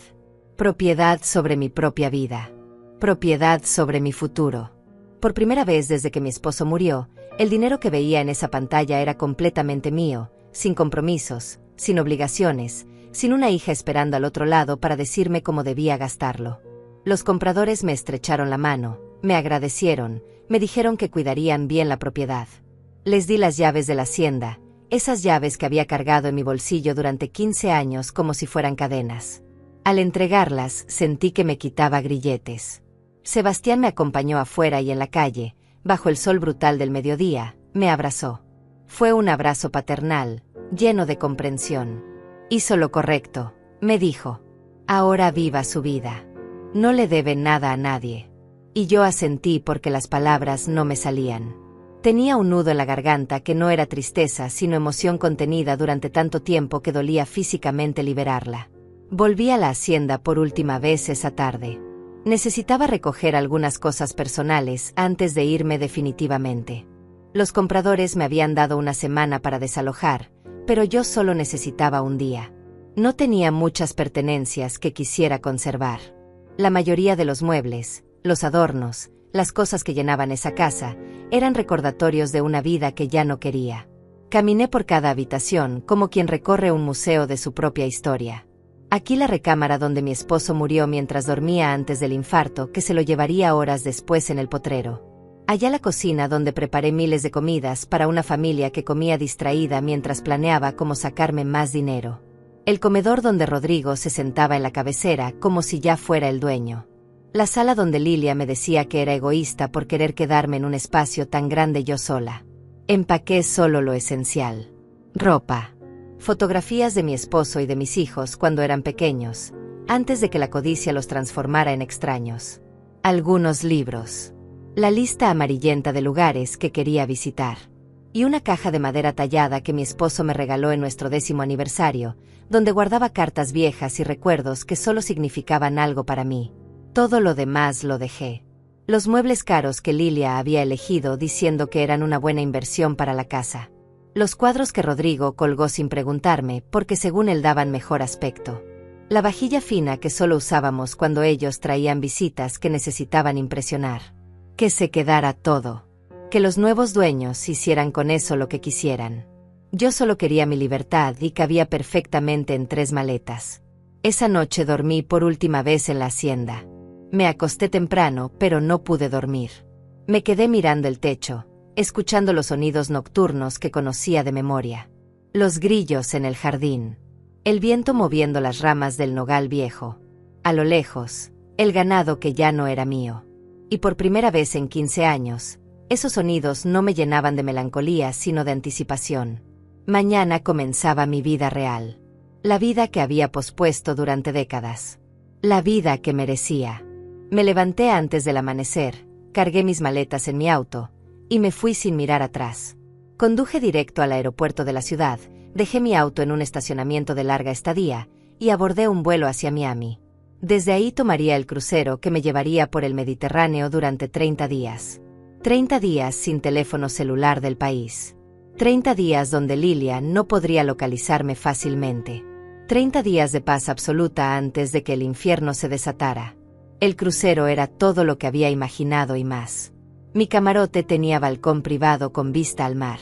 Propiedad sobre mi propia vida. Propiedad sobre mi futuro. Por primera vez desde que mi esposo murió, el dinero que veía en esa pantalla era completamente mío, sin compromisos, sin obligaciones, sin una hija esperando al otro lado para decirme cómo debía gastarlo. Los compradores me estrecharon la mano, me agradecieron, me dijeron que cuidarían bien la propiedad. Les di las llaves de la hacienda, esas llaves que había cargado en mi bolsillo durante 15 años como si fueran cadenas. Al entregarlas, sentí que me quitaba grilletes. Sebastián me acompañó afuera y en la calle, bajo el sol brutal del mediodía, me abrazó. Fue un abrazo paternal, lleno de comprensión. Hizo lo correcto, me dijo. Ahora viva su vida. No le debe nada a nadie. Y yo asentí porque las palabras no me salían. Tenía un nudo en la garganta que no era tristeza sino emoción contenida durante tanto tiempo que dolía físicamente liberarla. Volví a la hacienda por última vez esa tarde. Necesitaba recoger algunas cosas personales antes de irme definitivamente. Los compradores me habían dado una semana para desalojar, pero yo solo necesitaba un día. No tenía muchas pertenencias que quisiera conservar. La mayoría de los muebles, los adornos, las cosas que llenaban esa casa, eran recordatorios de una vida que ya no quería. Caminé por cada habitación como quien recorre un museo de su propia historia. Aquí la recámara donde mi esposo murió mientras dormía antes del infarto que se lo llevaría horas después en el potrero. Allá la cocina donde preparé miles de comidas para una familia que comía distraída mientras planeaba cómo sacarme más dinero. El comedor donde Rodrigo se sentaba en la cabecera como si ya fuera el dueño. La sala donde Lilia me decía que era egoísta por querer quedarme en un espacio tan grande yo sola. Empaqué solo lo esencial. Ropa. Fotografías de mi esposo y de mis hijos cuando eran pequeños, antes de que la codicia los transformara en extraños. Algunos libros. La lista amarillenta de lugares que quería visitar. Y una caja de madera tallada que mi esposo me regaló en nuestro 10º aniversario, donde guardaba cartas viejas y recuerdos que solo significaban algo para mí. Todo lo demás lo dejé. Los muebles caros que Lilia había elegido diciendo que eran una buena inversión para la casa. Los cuadros que Rodrigo colgó sin preguntarme porque según él daban mejor aspecto. La vajilla fina que solo usábamos cuando ellos traían visitas que necesitaban impresionar. Que se quedara todo. Que los nuevos dueños hicieran con eso lo que quisieran. Yo solo quería mi libertad y cabía perfectamente en 3 maletas. Esa noche dormí por última vez en la hacienda. Me acosté temprano, pero no pude dormir. Me quedé mirando el techo, escuchando los sonidos nocturnos que conocía de memoria. Los grillos en el jardín. El viento moviendo las ramas del nogal viejo. A lo lejos, el ganado que ya no era mío. Y por primera vez en 15 años, esos sonidos no me llenaban de melancolía sino de anticipación. Mañana comenzaba mi vida real. La vida que había pospuesto durante décadas. La vida que merecía. Me levanté antes del amanecer, cargué mis maletas en mi auto, y me fui sin mirar atrás. Conduje directo al aeropuerto de la ciudad, dejé mi auto en un estacionamiento de larga estadía, y abordé un vuelo hacia Miami. Desde ahí tomaría el crucero que me llevaría por el Mediterráneo durante 30 días. 30 días sin teléfono celular del país. 30 días donde Lilia no podría localizarme fácilmente. 30 días de paz absoluta antes de que el infierno se desatara. El crucero era todo lo que había imaginado y más. Mi camarote tenía balcón privado con vista al mar.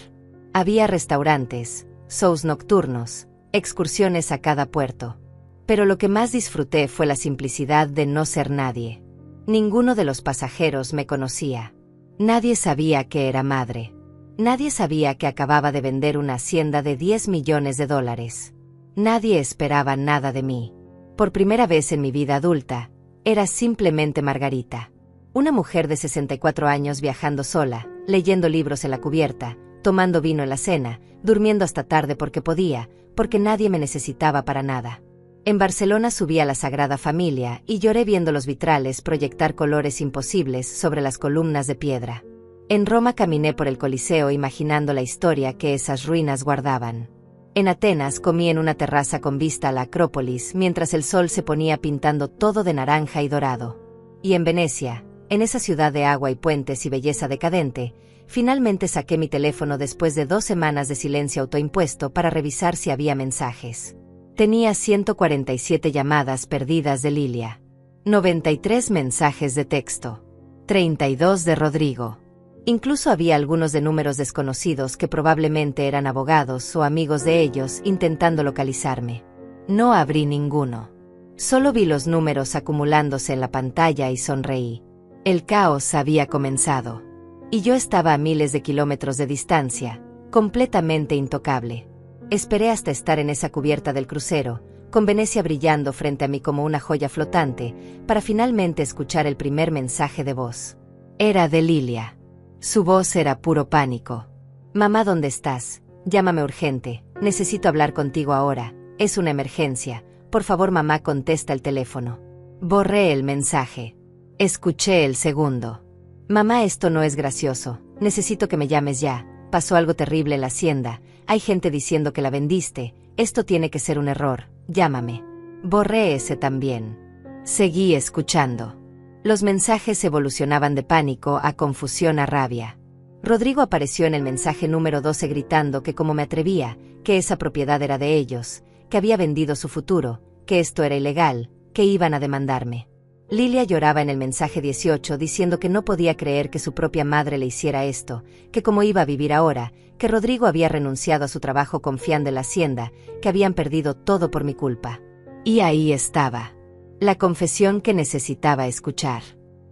Había restaurantes, shows nocturnos, excursiones a cada puerto. Pero lo que más disfruté fue la simplicidad de no ser nadie. Ninguno de los pasajeros me conocía. Nadie sabía que era madre. Nadie sabía que acababa de vender una hacienda de $10 millones. Nadie esperaba nada de mí. Por primera vez en mi vida adulta, era simplemente Margarita. Una mujer de 64 años viajando sola, leyendo libros en la cubierta, tomando vino en la cena, durmiendo hasta tarde porque podía, porque nadie me necesitaba para nada. En Barcelona subí a la Sagrada Familia y lloré viendo los vitrales proyectar colores imposibles sobre las columnas de piedra. En Roma caminé por el Coliseo imaginando la historia que esas ruinas guardaban. En Atenas comí en una terraza con vista a la Acrópolis mientras el sol se ponía pintando todo de naranja y dorado. Y en Venecia, en esa ciudad de agua y puentes y belleza decadente, finalmente saqué mi teléfono después de 2 semanas de silencio autoimpuesto para revisar si había mensajes. Tenía 147 llamadas perdidas de Lilia. 93 mensajes de texto. 32 de Rodrigo. Incluso había algunos de números desconocidos que probablemente eran abogados o amigos de ellos intentando localizarme. No abrí ninguno. Solo vi los números acumulándose en la pantalla y sonreí. El caos había comenzado. Y yo estaba a miles de kilómetros de distancia, completamente intocable. Esperé hasta estar en esa cubierta del crucero, con Venecia brillando frente a mí como una joya flotante, para finalmente escuchar el primer mensaje de voz. Era de Lilia. Su voz era puro pánico. Mamá, ¿dónde estás? Llámame urgente, necesito hablar contigo ahora, es una emergencia, por favor mamá contesta el teléfono. Borré el mensaje. Escuché el segundo. Mamá, esto no es gracioso, necesito que me llames ya, pasó algo terrible en la hacienda, hay gente diciendo que la vendiste, esto tiene que ser un error, llámame. Borré ese también. Seguí escuchando. Los mensajes evolucionaban de pánico a confusión a rabia. Rodrigo apareció en el mensaje número 12 gritando que como me atrevía, que esa propiedad era de ellos, que había vendido su futuro, que esto era ilegal, que iban a demandarme. Lilia lloraba en el mensaje 18 diciendo que no podía creer que su propia madre le hiciera esto, que cómo iba a vivir ahora, que Rodrigo había renunciado a su trabajo confiando en la hacienda, que habían perdido todo por mi culpa. Y ahí estaba. La confesión que necesitaba escuchar.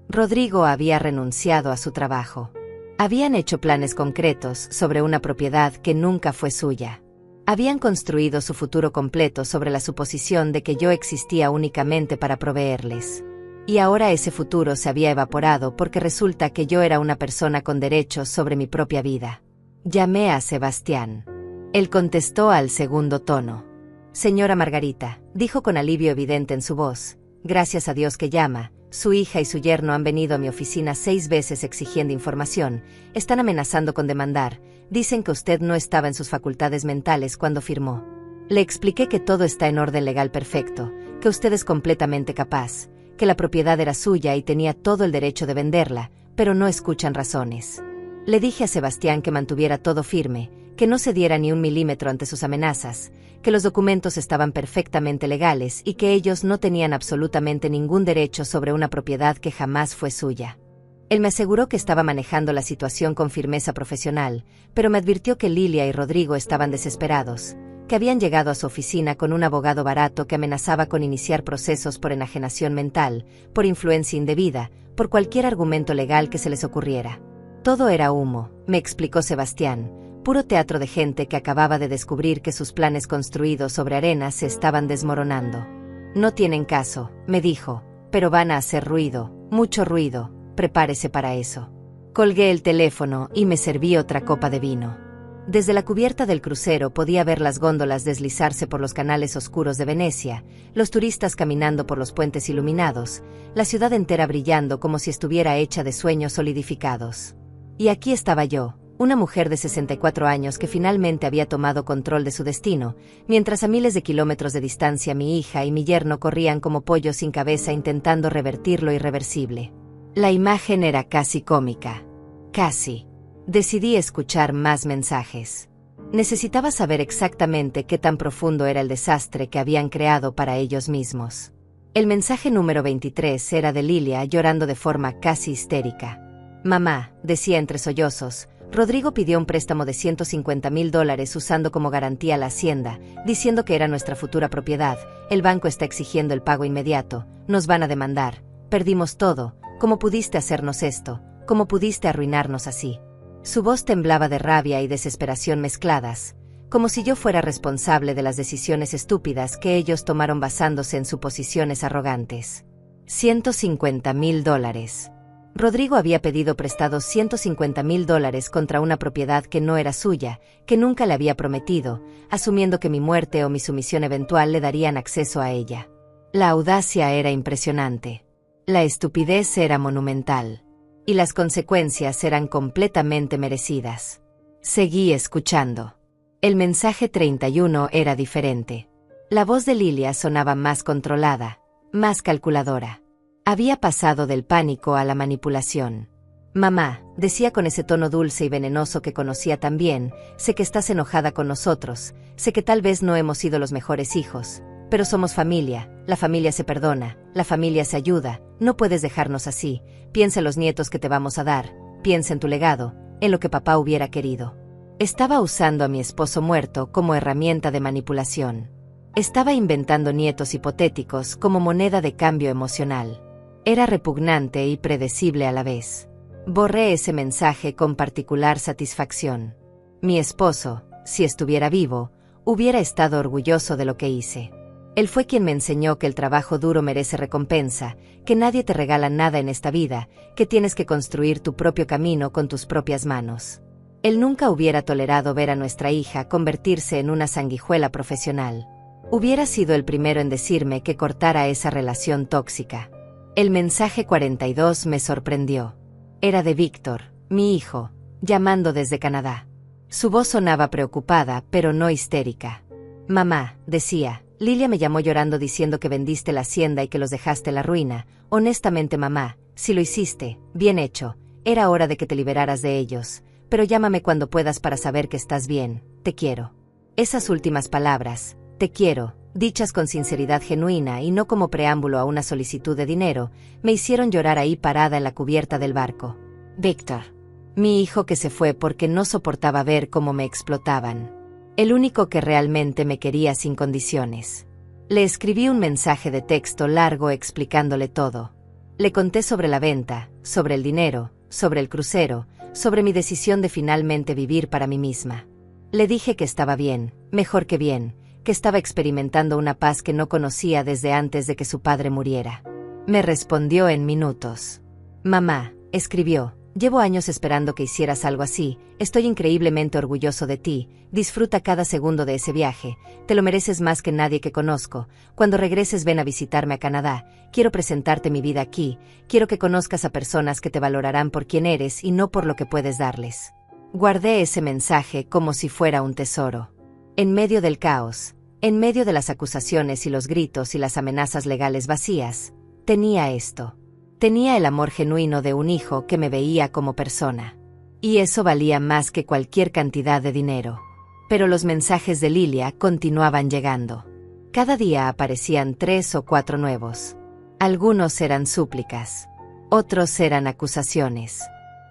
Rodrigo había renunciado a su trabajo. Habían hecho planes concretos sobre una propiedad que nunca fue suya. Habían construido su futuro completo sobre la suposición de que yo existía únicamente para proveerles. Y ahora ese futuro se había evaporado porque resulta que yo era una persona con derechos sobre mi propia vida. Llamé a Sebastián. Él contestó al segundo tono. Señora Margarita, dijo con alivio evidente en su voz, gracias a Dios que llama, su hija y su yerno han venido a mi oficina 6 veces exigiendo información, están amenazando con demandar, dicen que usted no estaba en sus facultades mentales cuando firmó. Le expliqué que todo está en orden legal perfecto, que usted es completamente capaz, que la propiedad era suya y tenía todo el derecho de venderla, pero no escuchan razones. Le dije a Sebastián que mantuviera todo firme, que no cediera ni 1 milímetro ante sus amenazas, que los documentos estaban perfectamente legales y que ellos no tenían absolutamente ningún derecho sobre una propiedad que jamás fue suya. Él me aseguró que estaba manejando la situación con firmeza profesional, pero me advirtió que Lilia y Rodrigo estaban desesperados, que habían llegado a su oficina con un abogado barato que amenazaba con iniciar procesos por enajenación mental, por influencia indebida, por cualquier argumento legal que se les ocurriera. Todo era humo, me explicó Sebastián, puro teatro de gente que acababa de descubrir que sus planes construidos sobre arena se estaban desmoronando. No tienen caso, me dijo, pero van a hacer ruido, mucho ruido, prepárese para eso. Colgué el teléfono y me serví otra copa de vino. Desde la cubierta del crucero podía ver las góndolas deslizarse por los canales oscuros de Venecia, los turistas caminando por los puentes iluminados, la ciudad entera brillando como si estuviera hecha de sueños solidificados. Y aquí estaba yo, una mujer de 64 años que finalmente había tomado control de su destino, mientras a miles de kilómetros de distancia mi hija y mi yerno corrían como pollos sin cabeza intentando revertir lo irreversible. La imagen era casi cómica. Casi. Decidí escuchar más mensajes. Necesitaba saber exactamente qué tan profundo era el desastre que habían creado para ellos mismos. El mensaje número 23 era de Lilia llorando de forma casi histérica. Mamá, decía entre sollozos, Rodrigo pidió un préstamo de $150,000 usando como garantía la hacienda, diciendo que era nuestra futura propiedad, el banco está exigiendo el pago inmediato, nos van a demandar, perdimos todo, ¿cómo pudiste hacernos esto? ¿Cómo pudiste arruinarnos así? Su voz temblaba de rabia y desesperación mezcladas, como si yo fuera responsable de las decisiones estúpidas que ellos tomaron basándose en suposiciones arrogantes. $150,000. Rodrigo había pedido prestados $150,000 contra una propiedad que no era suya, que nunca le había prometido, asumiendo que mi muerte o mi sumisión eventual le darían acceso a ella. La audacia era impresionante. La estupidez era monumental. Y las consecuencias eran completamente merecidas. Seguí escuchando. El mensaje 31 era diferente. La voz de Lilia sonaba más controlada, más calculadora. Había pasado del pánico a la manipulación. Mamá, decía con ese tono dulce y venenoso que conocía tan bien, sé que estás enojada con nosotros, sé que tal vez no hemos sido los mejores hijos, pero somos familia, la familia se perdona, la familia se ayuda, no puedes dejarnos así, piensa en los nietos que te vamos a dar, piensa en tu legado, en lo que papá hubiera querido. Estaba usando a mi esposo muerto como herramienta de manipulación. Estaba inventando nietos hipotéticos como moneda de cambio emocional. Era repugnante y predecible a la vez. Borré ese mensaje con particular satisfacción. Mi esposo, si estuviera vivo, hubiera estado orgulloso de lo que hice. Él fue quien me enseñó que el trabajo duro merece recompensa, que nadie te regala nada en esta vida, que tienes que construir tu propio camino con tus propias manos. Él nunca hubiera tolerado ver a nuestra hija convertirse en una sanguijuela profesional. Hubiera sido el primero en decirme que cortara esa relación tóxica. El mensaje 42 me sorprendió. Era de Víctor, mi hijo, llamando desde Canadá. Su voz sonaba preocupada, pero no histérica. Mamá, decía, Lilia me llamó llorando diciendo que vendiste la hacienda y que los dejaste en la ruina. Honestamente, mamá, si lo hiciste, bien hecho, era hora de que te liberaras de ellos, pero llámame cuando puedas para saber que estás bien, te quiero. Esas últimas palabras, te quiero, dichas con sinceridad genuina y no como preámbulo a una solicitud de dinero, me hicieron llorar ahí parada en la cubierta del barco. Víctor, mi hijo que se fue porque no soportaba ver cómo me explotaban. El único que realmente me quería sin condiciones. Le escribí un mensaje de texto largo explicándole todo. Le conté sobre la venta, sobre el dinero, sobre el crucero, sobre mi decisión de finalmente vivir para mí misma. Le dije que estaba bien, mejor que bien, que estaba experimentando una paz que no conocía desde antes de que su padre muriera. Me respondió en minutos. Mamá, escribió, llevo años esperando que hicieras algo así, estoy increíblemente orgulloso de ti, disfruta cada segundo de ese viaje, te lo mereces más que nadie que conozco, cuando regreses ven a visitarme a Canadá, quiero presentarte mi vida aquí, quiero que conozcas a personas que te valorarán por quien eres y no por lo que puedes darles. Guardé ese mensaje como si fuera un tesoro. En medio del caos, en medio de las acusaciones y los gritos y las amenazas legales vacías, tenía esto. Tenía el amor genuino de un hijo que me veía como persona. Y eso valía más que cualquier cantidad de dinero. Pero los mensajes de Lilia continuaban llegando. Cada día aparecían 3 o 4 nuevos. Algunos eran súplicas. Otros eran acusaciones.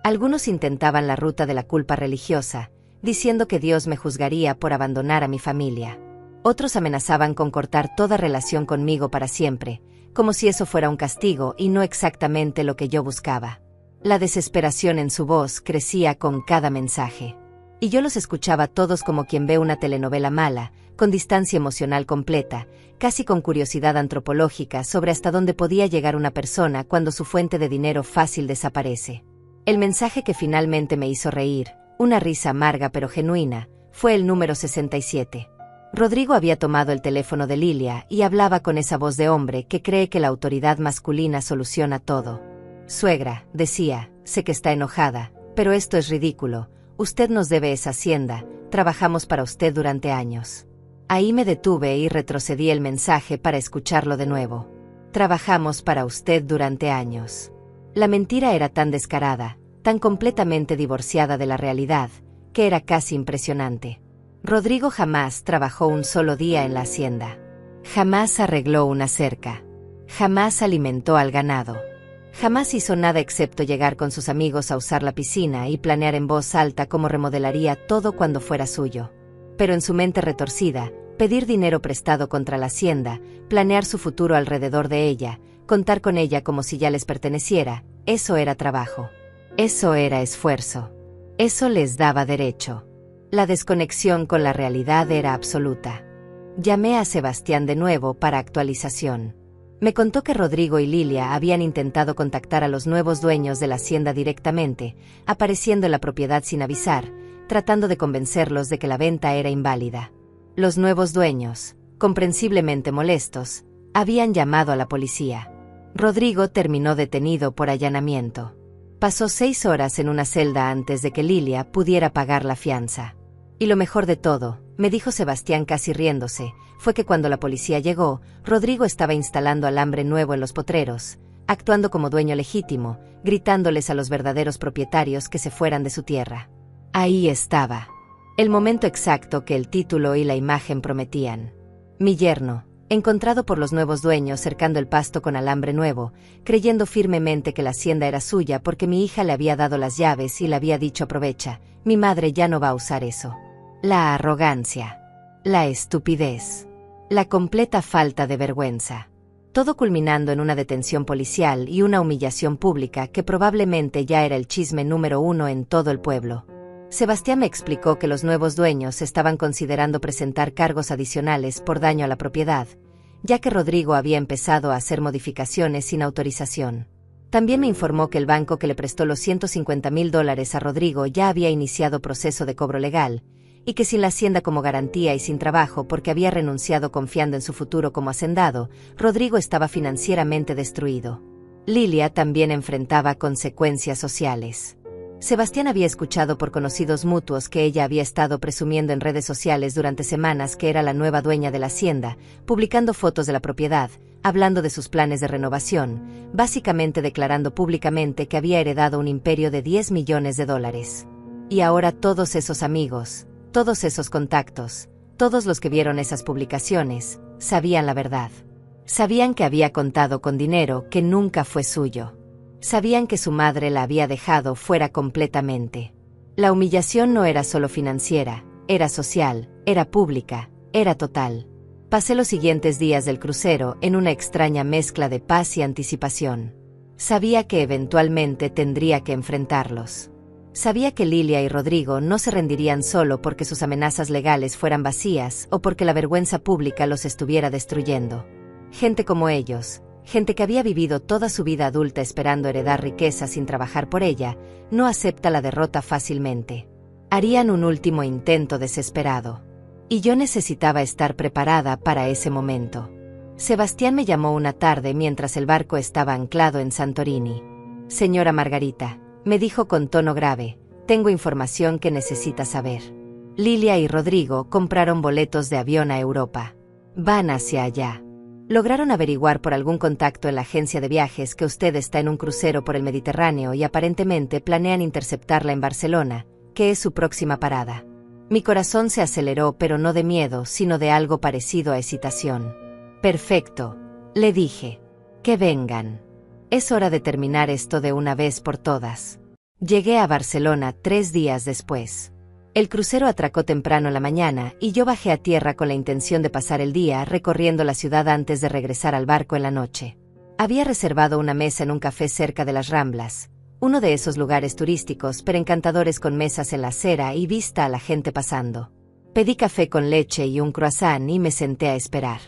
Algunos intentaban la ruta de la culpa religiosa, diciendo que Dios me juzgaría por abandonar a mi familia. Otros amenazaban con cortar toda relación conmigo para siempre, como si eso fuera un castigo y no exactamente lo que yo buscaba. La desesperación en su voz crecía con cada mensaje. Y yo los escuchaba todos como quien ve una telenovela mala, con distancia emocional completa, casi con curiosidad antropológica sobre hasta dónde podía llegar una persona cuando su fuente de dinero fácil desaparece. El mensaje que finalmente me hizo reír, una risa amarga pero genuina, fue el número 67. Rodrigo había tomado el teléfono de Lilia y hablaba con esa voz de hombre que cree que la autoridad masculina soluciona todo. Suegra, decía, sé que está enojada, pero esto es ridículo. Usted nos debe esa hacienda, trabajamos para usted durante años. Ahí me detuve y retrocedí el mensaje para escucharlo de nuevo. Trabajamos para usted durante años. La mentira era tan descarada, tan completamente divorciada de la realidad, que era casi impresionante. Rodrigo jamás trabajó un solo día en la hacienda. Jamás arregló una cerca. Jamás alimentó al ganado. Jamás hizo nada excepto llegar con sus amigos a usar la piscina y planear en voz alta cómo remodelaría todo cuando fuera suyo. Pero en su mente retorcida, pedir dinero prestado contra la hacienda, planear su futuro alrededor de ella, contar con ella como si ya les perteneciera, eso era trabajo. Eso era esfuerzo. Eso les daba derecho. La desconexión con la realidad era absoluta. Llamé a Sebastián de nuevo para actualización. Me contó que Rodrigo y Lilia habían intentado contactar a los nuevos dueños de la hacienda directamente, apareciendo en la propiedad sin avisar, tratando de convencerlos de que la venta era inválida. Los nuevos dueños, comprensiblemente molestos, habían llamado a la policía. Rodrigo terminó detenido por allanamiento. Pasó 6 horas en una celda antes de que Lilia pudiera pagar la fianza. Y lo mejor de todo, me dijo Sebastián casi riéndose, fue que cuando la policía llegó, Rodrigo estaba instalando alambre nuevo en los potreros, actuando como dueño legítimo, gritándoles a los verdaderos propietarios que se fueran de su tierra. Ahí estaba. El momento exacto que el título y la imagen prometían. Mi yerno, encontrado por los nuevos dueños cercando el pasto con alambre nuevo, creyendo firmemente que la hacienda era suya porque mi hija le había dado las llaves y le había dicho aprovecha, mi madre ya no va a usar eso. La arrogancia. La estupidez. La completa falta de vergüenza. Todo culminando en una detención policial y una humillación pública que probablemente ya era el chisme número 1 en todo el pueblo. Sebastián me explicó que los nuevos dueños estaban considerando presentar cargos adicionales por daño a la propiedad, ya que Rodrigo había empezado a hacer modificaciones sin autorización. También me informó que el banco que le prestó los $150,000 a Rodrigo ya había iniciado proceso de cobro legal, y que sin la hacienda como garantía y sin trabajo porque había renunciado confiando en su futuro como hacendado, Rodrigo estaba financieramente destruido. Lilia también enfrentaba consecuencias sociales. Sebastián había escuchado por conocidos mutuos que ella había estado presumiendo en redes sociales durante semanas que era la nueva dueña de la hacienda, publicando fotos de la propiedad, hablando de sus planes de renovación, básicamente declarando públicamente que había heredado un imperio de $10 millones. Y ahora todos esos amigos, todos esos contactos, todos los que vieron esas publicaciones, sabían la verdad. Sabían que había contado con dinero que nunca fue suyo. Sabían que su madre la había dejado fuera completamente. La humillación no era solo financiera, era social, era pública, era total. Pasé los siguientes días del crucero en una extraña mezcla de paz y anticipación. Sabía que eventualmente tendría que enfrentarlos. Sabía que Lilia y Rodrigo no se rendirían solo porque sus amenazas legales fueran vacías o porque la vergüenza pública los estuviera destruyendo. Gente como ellos, gente que había vivido toda su vida adulta esperando heredar riqueza sin trabajar por ella, no acepta la derrota fácilmente. Harían un último intento desesperado. Y yo necesitaba estar preparada para ese momento. Sebastián me llamó una tarde mientras el barco estaba anclado en Santorini. Señora Margarita, me dijo con tono grave, tengo información que necesita saber. Lilia y Rodrigo compraron boletos de avión a Europa. Van hacia allá. Lograron averiguar por algún contacto en la agencia de viajes que usted está en un crucero por el Mediterráneo y aparentemente planean interceptarla en Barcelona, que es su próxima parada. Mi corazón se aceleró, pero no de miedo, sino de algo parecido a excitación. Perfecto, le dije. Que vengan. Es hora de terminar esto de una vez por todas. Llegué a Barcelona 3 días después. El crucero atracó temprano en la mañana y yo bajé a tierra con la intención de pasar el día recorriendo la ciudad antes de regresar al barco en la noche. Había reservado una mesa en un café cerca de las Ramblas, uno de esos lugares turísticos pero encantadores con mesas en la acera y vista a la gente pasando. Pedí café con leche y un croissant y me senté a esperar.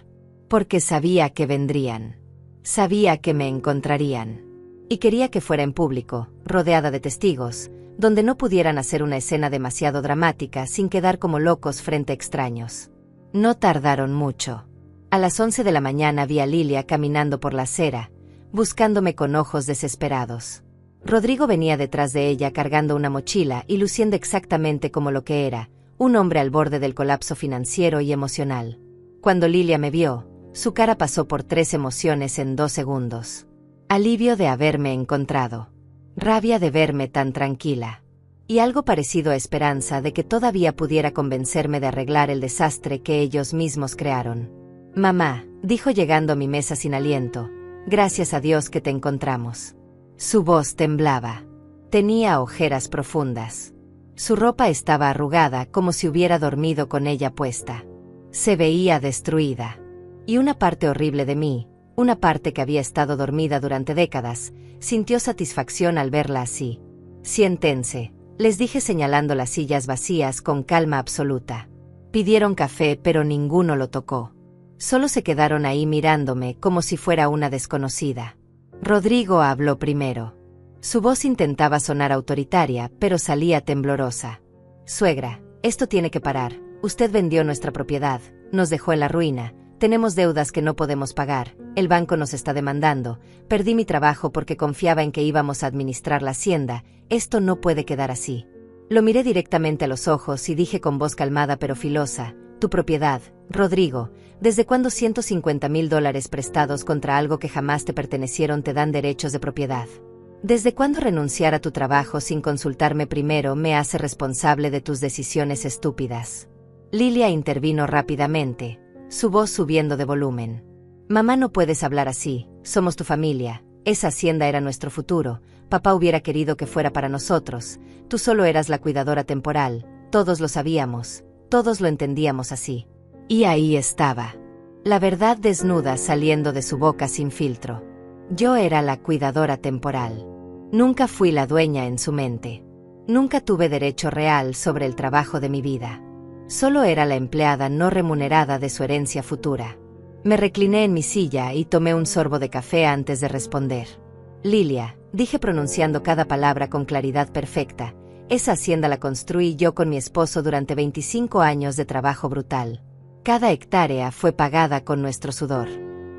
Porque sabía que vendrían. Sabía que me encontrarían. Y quería que fuera en público, rodeada de testigos, donde no pudieran hacer una escena demasiado dramática sin quedar como locos frente a extraños. No tardaron mucho. A las 11 de la mañana vi a Lilia caminando por la acera, buscándome con ojos desesperados. Rodrigo venía detrás de ella cargando una mochila y luciendo exactamente como lo que era, un hombre al borde del colapso financiero y emocional. Cuando Lilia me vio, su cara pasó por 3 emociones en 2 segundos. Alivio de haberme encontrado. Rabia de verme tan tranquila. Y algo parecido a esperanza de que todavía pudiera convencerme de arreglar el desastre que ellos mismos crearon. «Mamá», dijo llegando a mi mesa sin aliento, «gracias a Dios que te encontramos». Su voz temblaba. Tenía ojeras profundas. Su ropa estaba arrugada como si hubiera dormido con ella puesta. Se veía destruida. Y una parte horrible de mí, una parte que había estado dormida durante décadas, sintió satisfacción al verla así. «Siéntense», les dije señalando las sillas vacías con calma absoluta. Pidieron café pero ninguno lo tocó. Solo se quedaron ahí mirándome como si fuera una desconocida. Rodrigo habló primero. Su voz intentaba sonar autoritaria, pero salía temblorosa. «Suegra, esto tiene que parar. Usted vendió nuestra propiedad, nos dejó en la ruina. Tenemos deudas que no podemos pagar, el banco nos está demandando, perdí mi trabajo porque confiaba en que íbamos a administrar la hacienda, esto no puede quedar así». Lo miré directamente a los ojos y dije con voz calmada pero filosa, «Tu propiedad, Rodrigo, ¿desde cuándo $150,000 prestados contra algo que jamás te pertenecieron te dan derechos de propiedad? ¿Desde cuándo renunciar a tu trabajo sin consultarme primero me hace responsable de tus decisiones estúpidas?» Lilia intervino rápidamente, su voz subiendo de volumen. «Mamá, no puedes hablar así, somos tu familia, esa hacienda era nuestro futuro, papá hubiera querido que fuera para nosotros, tú solo eras la cuidadora temporal, todos lo sabíamos, todos lo entendíamos así». Y ahí estaba. La verdad desnuda saliendo de su boca sin filtro. Yo era la cuidadora temporal. Nunca fui la dueña en su mente. Nunca tuve derecho real sobre el trabajo de mi vida. Solo era la empleada no remunerada de su herencia futura. Me recliné en mi silla y tomé un sorbo de café antes de responder. «Lilia», dije pronunciando cada palabra con claridad perfecta, «esa hacienda la construí yo con mi esposo durante 25 años de trabajo brutal. Cada hectárea fue pagada con nuestro sudor.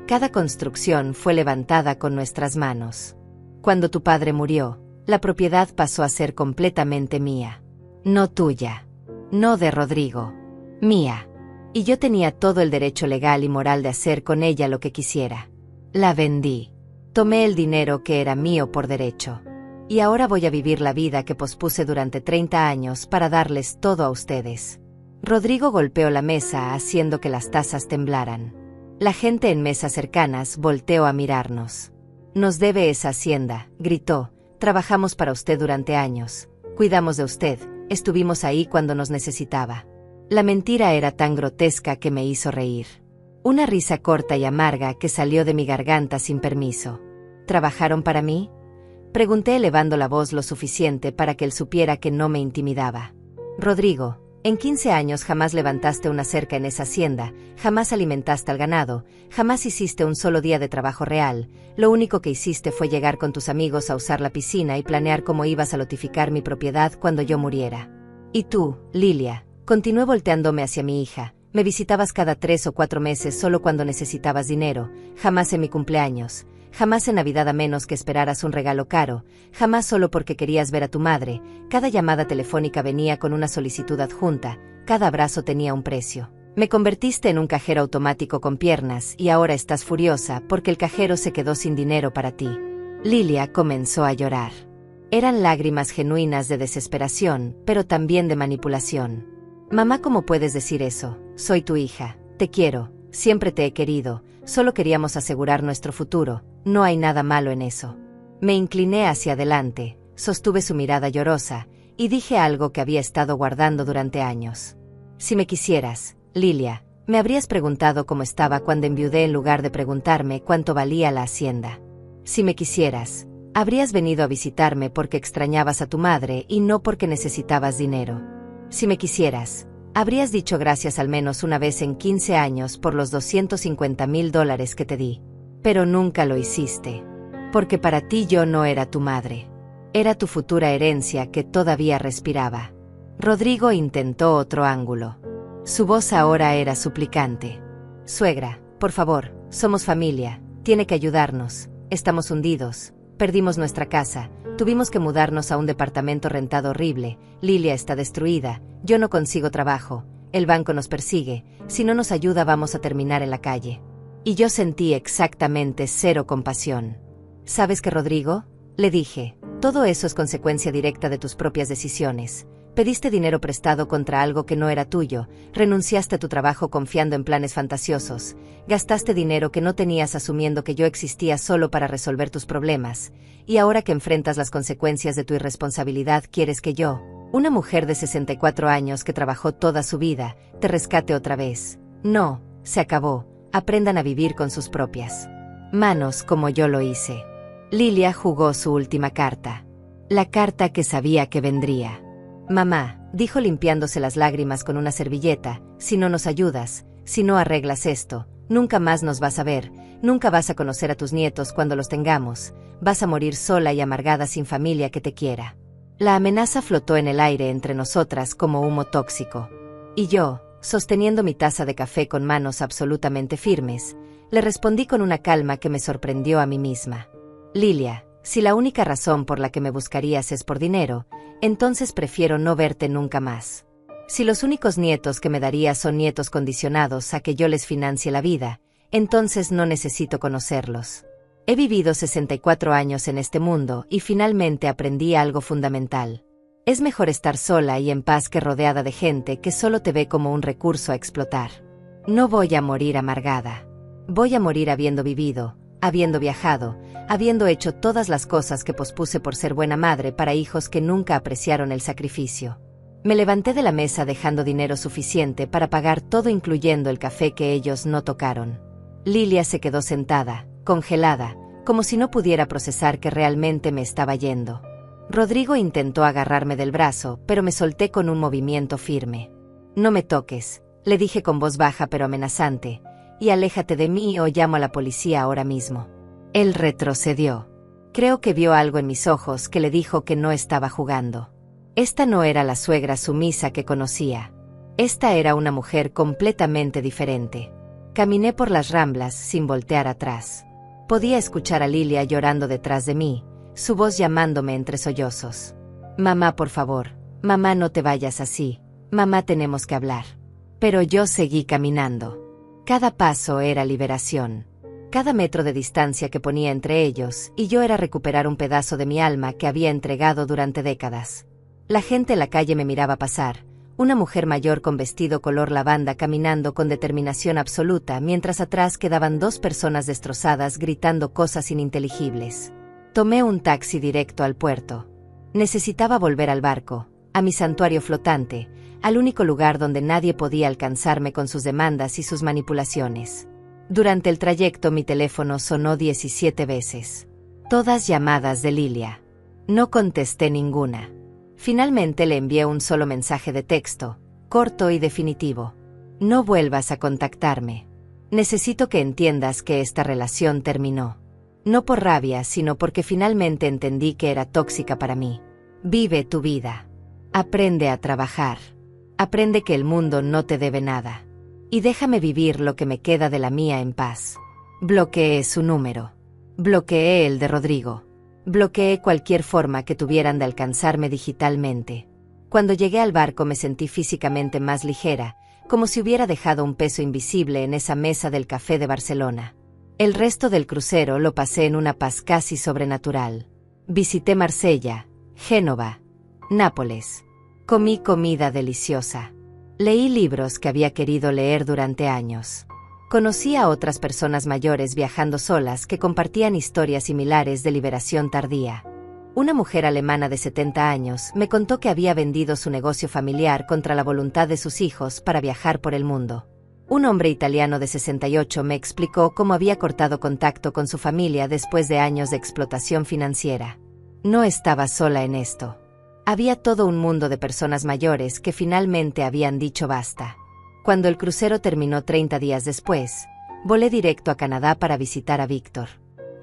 Cada construcción fue levantada con nuestras manos. Cuando tu padre murió, la propiedad pasó a ser completamente mía. No tuya. No de Rodrigo. Mía. Y yo tenía todo el derecho legal y moral de hacer con ella lo que quisiera. La vendí. Tomé el dinero que era mío por derecho. Y ahora voy a vivir la vida que pospuse durante 30 años para darles todo a ustedes». Rodrigo golpeó la mesa haciendo que las tazas temblaran. La gente en mesas cercanas volteó a mirarnos. «Nos debe esa hacienda», gritó, «trabajamos para usted durante años, cuidamos de usted, estuvimos ahí cuando nos necesitaba». La mentira era tan grotesca que me hizo reír. Una risa corta y amarga que salió de mi garganta sin permiso. «¿Trabajaron para mí?», pregunté elevando la voz lo suficiente para que él supiera que no me intimidaba. «Rodrigo, en 15 años jamás levantaste una cerca en esa hacienda, jamás alimentaste al ganado, jamás hiciste un solo día de trabajo real, lo único que hiciste fue llegar con tus amigos a usar la piscina y planear cómo ibas a lotificar mi propiedad cuando yo muriera. Y tú, Lilia», continué volteándome hacia mi hija, «me visitabas cada 3 o 4 meses solo cuando necesitabas dinero, jamás en mi cumpleaños, jamás en Navidad a menos que esperaras un regalo caro, jamás solo porque querías ver a tu madre, cada llamada telefónica venía con una solicitud adjunta, cada abrazo tenía un precio. Me convertiste en un cajero automático con piernas y ahora estás furiosa porque el cajero se quedó sin dinero para ti». Lilia comenzó a llorar. Eran lágrimas genuinas de desesperación, pero también de manipulación. «Mamá, ¿cómo puedes decir eso? Soy tu hija, te quiero, siempre te he querido, solo queríamos asegurar nuestro futuro, no hay nada malo en eso. Me incliné hacia adelante, sostuve su mirada llorosa, y dije algo que había estado guardando durante años. Si me quisieras, Lilia, me habrías preguntado cómo estaba cuando enviudé en lugar de preguntarme cuánto valía la hacienda. Si me quisieras, habrías venido a visitarme porque extrañabas a tu madre y no porque necesitabas dinero. Si me quisieras, habrías dicho gracias al menos una vez en 15 años por los $250,000 que te di. Pero nunca lo hiciste. Porque para ti yo no era tu madre. Era tu futura herencia que todavía respiraba. Rodrigo intentó otro ángulo. Su voz ahora era suplicante. Suegra, por favor, somos familia, tiene que ayudarnos, estamos hundidos, perdimos nuestra casa, tuvimos que mudarnos a un departamento rentado horrible, Lilia está destruida, yo no consigo trabajo, el banco nos persigue, si no nos ayuda vamos a terminar en la calle. Y yo sentí exactamente cero compasión. ¿Sabes qué, Rodrigo? Le dije, todo eso es consecuencia directa de tus propias decisiones. Pediste dinero prestado contra algo que no era tuyo, renunciaste a tu trabajo confiando en planes fantasiosos, gastaste dinero que no tenías asumiendo que yo existía solo para resolver tus problemas, y ahora que enfrentas las consecuencias de tu irresponsabilidad quieres que yo, una mujer de 64 años que trabajó toda su vida, te rescate otra vez. No, se acabó, aprendan a vivir con sus propias manos como yo lo hice. Lilia jugó su última carta. La carta que sabía que vendría. Mamá, dijo limpiándose las lágrimas con una servilleta, si no nos ayudas, si no arreglas esto, nunca más nos vas a ver, nunca vas a conocer a tus nietos cuando los tengamos, vas a morir sola y amargada sin familia que te quiera. La amenaza flotó en el aire entre nosotras como humo tóxico. Y yo, sosteniendo mi taza de café con manos absolutamente firmes, le respondí con una calma que me sorprendió a mí misma. Lilia, si la única razón por la que me buscarías es por dinero, entonces prefiero no verte nunca más. Si los únicos nietos que me darías son nietos condicionados a que yo les financie la vida, entonces no necesito conocerlos. He vivido 64 años en este mundo y finalmente aprendí algo fundamental. Es mejor estar sola y en paz que rodeada de gente que solo te ve como un recurso a explotar. No voy a morir amargada. Voy a morir habiendo vivido, habiendo viajado, habiendo hecho todas las cosas que pospuse por ser buena madre para hijos que nunca apreciaron el sacrificio. Me levanté de la mesa dejando dinero suficiente para pagar todo incluyendo el café que ellos no tocaron. Lilia se quedó sentada, congelada, como si no pudiera procesar que realmente me estaba yendo. Rodrigo intentó agarrarme del brazo, pero me solté con un movimiento firme. No me toques, le dije con voz baja pero amenazante, y aléjate de mí o llamo a la policía ahora mismo. Él retrocedió. Creo que vio algo en mis ojos que le dijo que no estaba jugando. Esta no era la suegra sumisa que conocía. Esta era una mujer completamente diferente. Caminé por las ramblas sin voltear atrás. Podía escuchar a Lilia llorando detrás de mí, su voz llamándome entre sollozos. Mamá, por favor, mamá, no te vayas así, mamá, tenemos que hablar. Pero yo seguí caminando. Cada paso era liberación. Cada metro de distancia que ponía entre ellos y yo era recuperar un pedazo de mi alma que había entregado durante décadas. La gente en la calle me miraba pasar, una mujer mayor con vestido color lavanda caminando con determinación absoluta mientras atrás quedaban dos personas destrozadas gritando cosas ininteligibles. Tomé un taxi directo al puerto. Necesitaba volver al barco, a mi santuario flotante, al único lugar donde nadie podía alcanzarme con sus demandas y sus manipulaciones. Durante el trayecto mi teléfono sonó 17 veces. Todas llamadas de Lilia. No contesté ninguna. Finalmente le envié un solo mensaje de texto, corto y definitivo. No vuelvas a contactarme. Necesito que entiendas que esta relación terminó. No por rabia, sino porque finalmente entendí que era tóxica para mí. Vive tu vida. Aprende a trabajar. Aprende que el mundo no te debe nada. Y déjame vivir lo que me queda de la mía en paz. Bloqueé su número. Bloqueé el de Rodrigo. Bloqueé cualquier forma que tuvieran de alcanzarme digitalmente. Cuando llegué al barco me sentí físicamente más ligera, como si hubiera dejado un peso invisible en esa mesa del café de Barcelona. El resto del crucero lo pasé en una paz casi sobrenatural. Visité Marsella, Génova, Nápoles. Comí comida deliciosa. Leí libros que había querido leer durante años. Conocí a otras personas mayores viajando solas que compartían historias similares de liberación tardía. Una mujer alemana de 70 años me contó que había vendido su negocio familiar contra la voluntad de sus hijos para viajar por el mundo. Un hombre italiano de 68 me explicó cómo había cortado contacto con su familia después de años de explotación financiera. No estaba sola en esto. Había todo un mundo de personas mayores que finalmente habían dicho basta. Cuando el crucero terminó 30 días después, volé directo a Canadá para visitar a Víctor.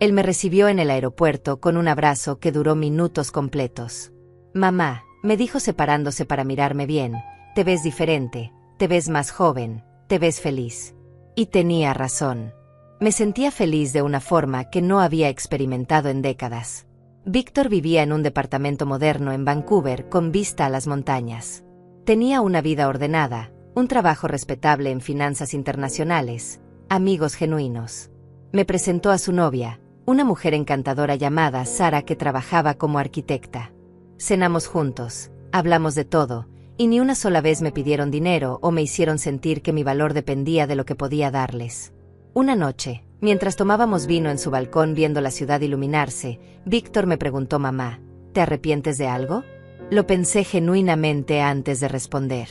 Él me recibió en el aeropuerto con un abrazo que duró minutos completos. «Mamá», me dijo separándose para mirarme bien, «te ves diferente, te ves más joven, te ves feliz». Y tenía razón. Me sentía feliz de una forma que no había experimentado en décadas. Víctor vivía en un departamento moderno en Vancouver con vista a las montañas. Tenía una vida ordenada, un trabajo respetable en finanzas internacionales, amigos genuinos. Me presentó a su novia, una mujer encantadora llamada Sara que trabajaba como arquitecta. Cenamos juntos, hablamos de todo, y ni una sola vez me pidieron dinero o me hicieron sentir que mi valor dependía de lo que podía darles. Una noche, mientras tomábamos vino en su balcón viendo la ciudad iluminarse, Víctor me preguntó: «Mamá, ¿te arrepientes de algo?». Lo pensé genuinamente antes de responder.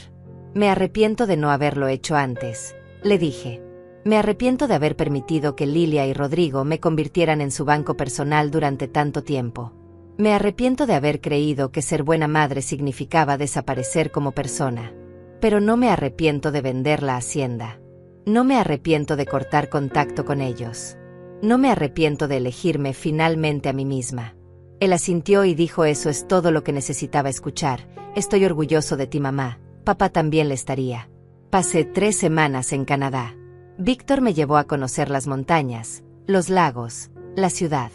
«Me arrepiento de no haberlo hecho antes», le dije. «Me arrepiento de haber permitido que Lilia y Rodrigo me convirtieran en su banco personal durante tanto tiempo. Me arrepiento de haber creído que ser buena madre significaba desaparecer como persona. Pero no me arrepiento de vender la hacienda. No me arrepiento de cortar contacto con ellos. No me arrepiento de elegirme finalmente a mí misma». Él asintió y dijo: «Eso es todo lo que necesitaba escuchar. Estoy orgulloso de ti, mamá. Papá también le estaría». Pasé 3 semanas en Canadá. Víctor me llevó a conocer las montañas, los lagos, la ciudad.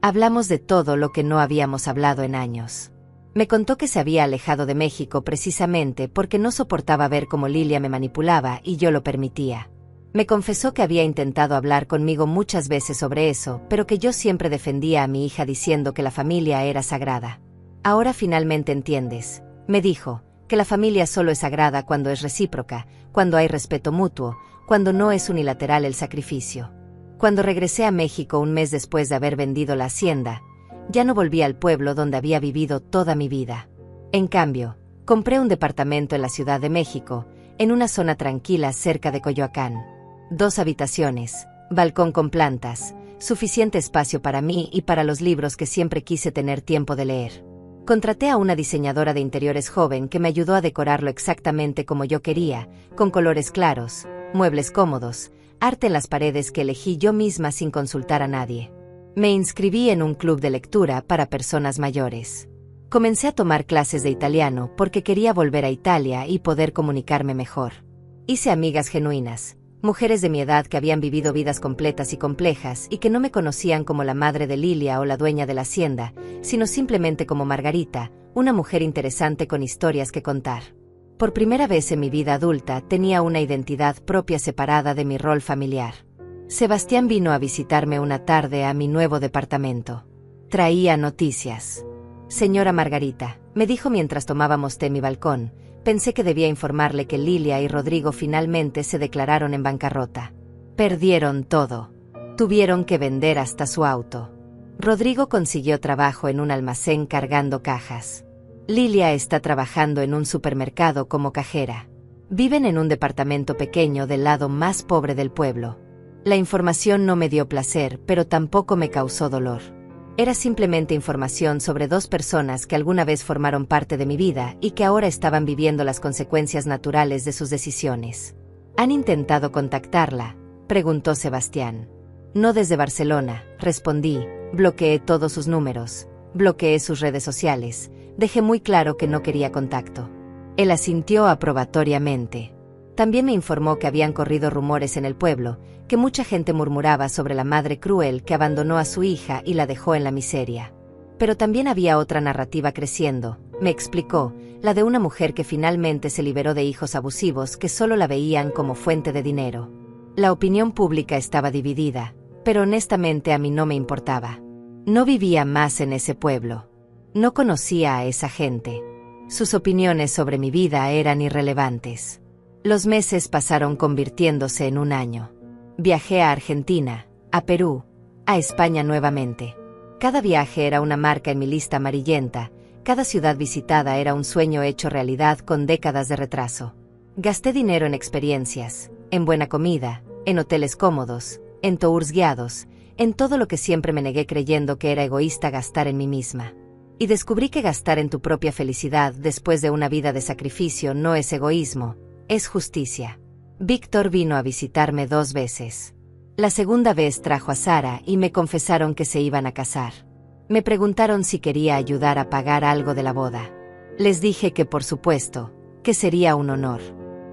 Hablamos de todo lo que no habíamos hablado en años. Me contó que se había alejado de México precisamente porque no soportaba ver cómo Lilia me manipulaba y yo lo permitía. Me confesó que había intentado hablar conmigo muchas veces sobre eso, pero que yo siempre defendía a mi hija diciendo que la familia era sagrada. «Ahora finalmente entiendes», me dijo, «que la familia solo es sagrada cuando es recíproca, cuando hay respeto mutuo, cuando no es unilateral el sacrificio». Cuando regresé a México un mes después de haber vendido la hacienda, ya no volví al pueblo donde había vivido toda mi vida. En cambio, compré un departamento en la Ciudad de México, en una zona tranquila cerca de Coyoacán. 2 habitaciones, balcón con plantas, suficiente espacio para mí y para los libros que siempre quise tener tiempo de leer. Contraté a una diseñadora de interiores joven que me ayudó a decorarlo exactamente como yo quería, con colores claros, muebles cómodos, arte en las paredes que elegí yo misma sin consultar a nadie. Me inscribí en un club de lectura para personas mayores. Comencé a tomar clases de italiano porque quería volver a Italia y poder comunicarme mejor. Hice amigas genuinas, mujeres de mi edad que habían vivido vidas completas y complejas y que no me conocían como la madre de Lilia o la dueña de la hacienda, sino simplemente como Margarita, una mujer interesante con historias que contar. Por primera vez en mi vida adulta tenía una identidad propia separada de mi rol familiar. Sebastián vino a visitarme una tarde a mi nuevo departamento. Traía noticias. «Señora Margarita», me dijo mientras tomábamos té en mi balcón, «pensé que debía informarle que Lilia y Rodrigo finalmente se declararon en bancarrota. Perdieron todo. Tuvieron que vender hasta su auto. Rodrigo consiguió trabajo en un almacén cargando cajas. Lilia está trabajando en un supermercado como cajera. Viven en un departamento pequeño del lado más pobre del pueblo». La información no me dio placer, pero tampoco me causó dolor. Era simplemente información sobre 2 personas que alguna vez formaron parte de mi vida y que ahora estaban viviendo las consecuencias naturales de sus decisiones. «¿Han intentado contactarla?», preguntó Sebastián. «No desde Barcelona», respondí. «Bloqueé todos sus números, bloqueé sus redes sociales, dejé muy claro que no quería contacto». Él asintió aprobatoriamente. También me informó que habían corrido rumores en el pueblo, que mucha gente murmuraba sobre la madre cruel que abandonó a su hija y la dejó en la miseria. Pero también había otra narrativa creciendo, me explicó, la de una mujer que finalmente se liberó de hijos abusivos que solo la veían como fuente de dinero. La opinión pública estaba dividida, pero honestamente a mí no me importaba. No vivía más en ese pueblo. No conocía a esa gente. Sus opiniones sobre mi vida eran irrelevantes. Los meses pasaron convirtiéndose en un año. Viajé a Argentina, a Perú, a España nuevamente. Cada viaje era una marca en mi lista amarillenta, cada ciudad visitada era un sueño hecho realidad con décadas de retraso. Gasté dinero en experiencias, en buena comida, en hoteles cómodos, en tours guiados, en todo lo que siempre me negué creyendo que era egoísta gastar en mí misma. Y descubrí que gastar en tu propia felicidad después de una vida de sacrificio no es egoísmo, es justicia. Víctor vino a visitarme 2 veces. La segunda vez trajo a Sara y me confesaron que se iban a casar. Me preguntaron si quería ayudar a pagar algo de la boda. Les dije que por supuesto, que sería un honor.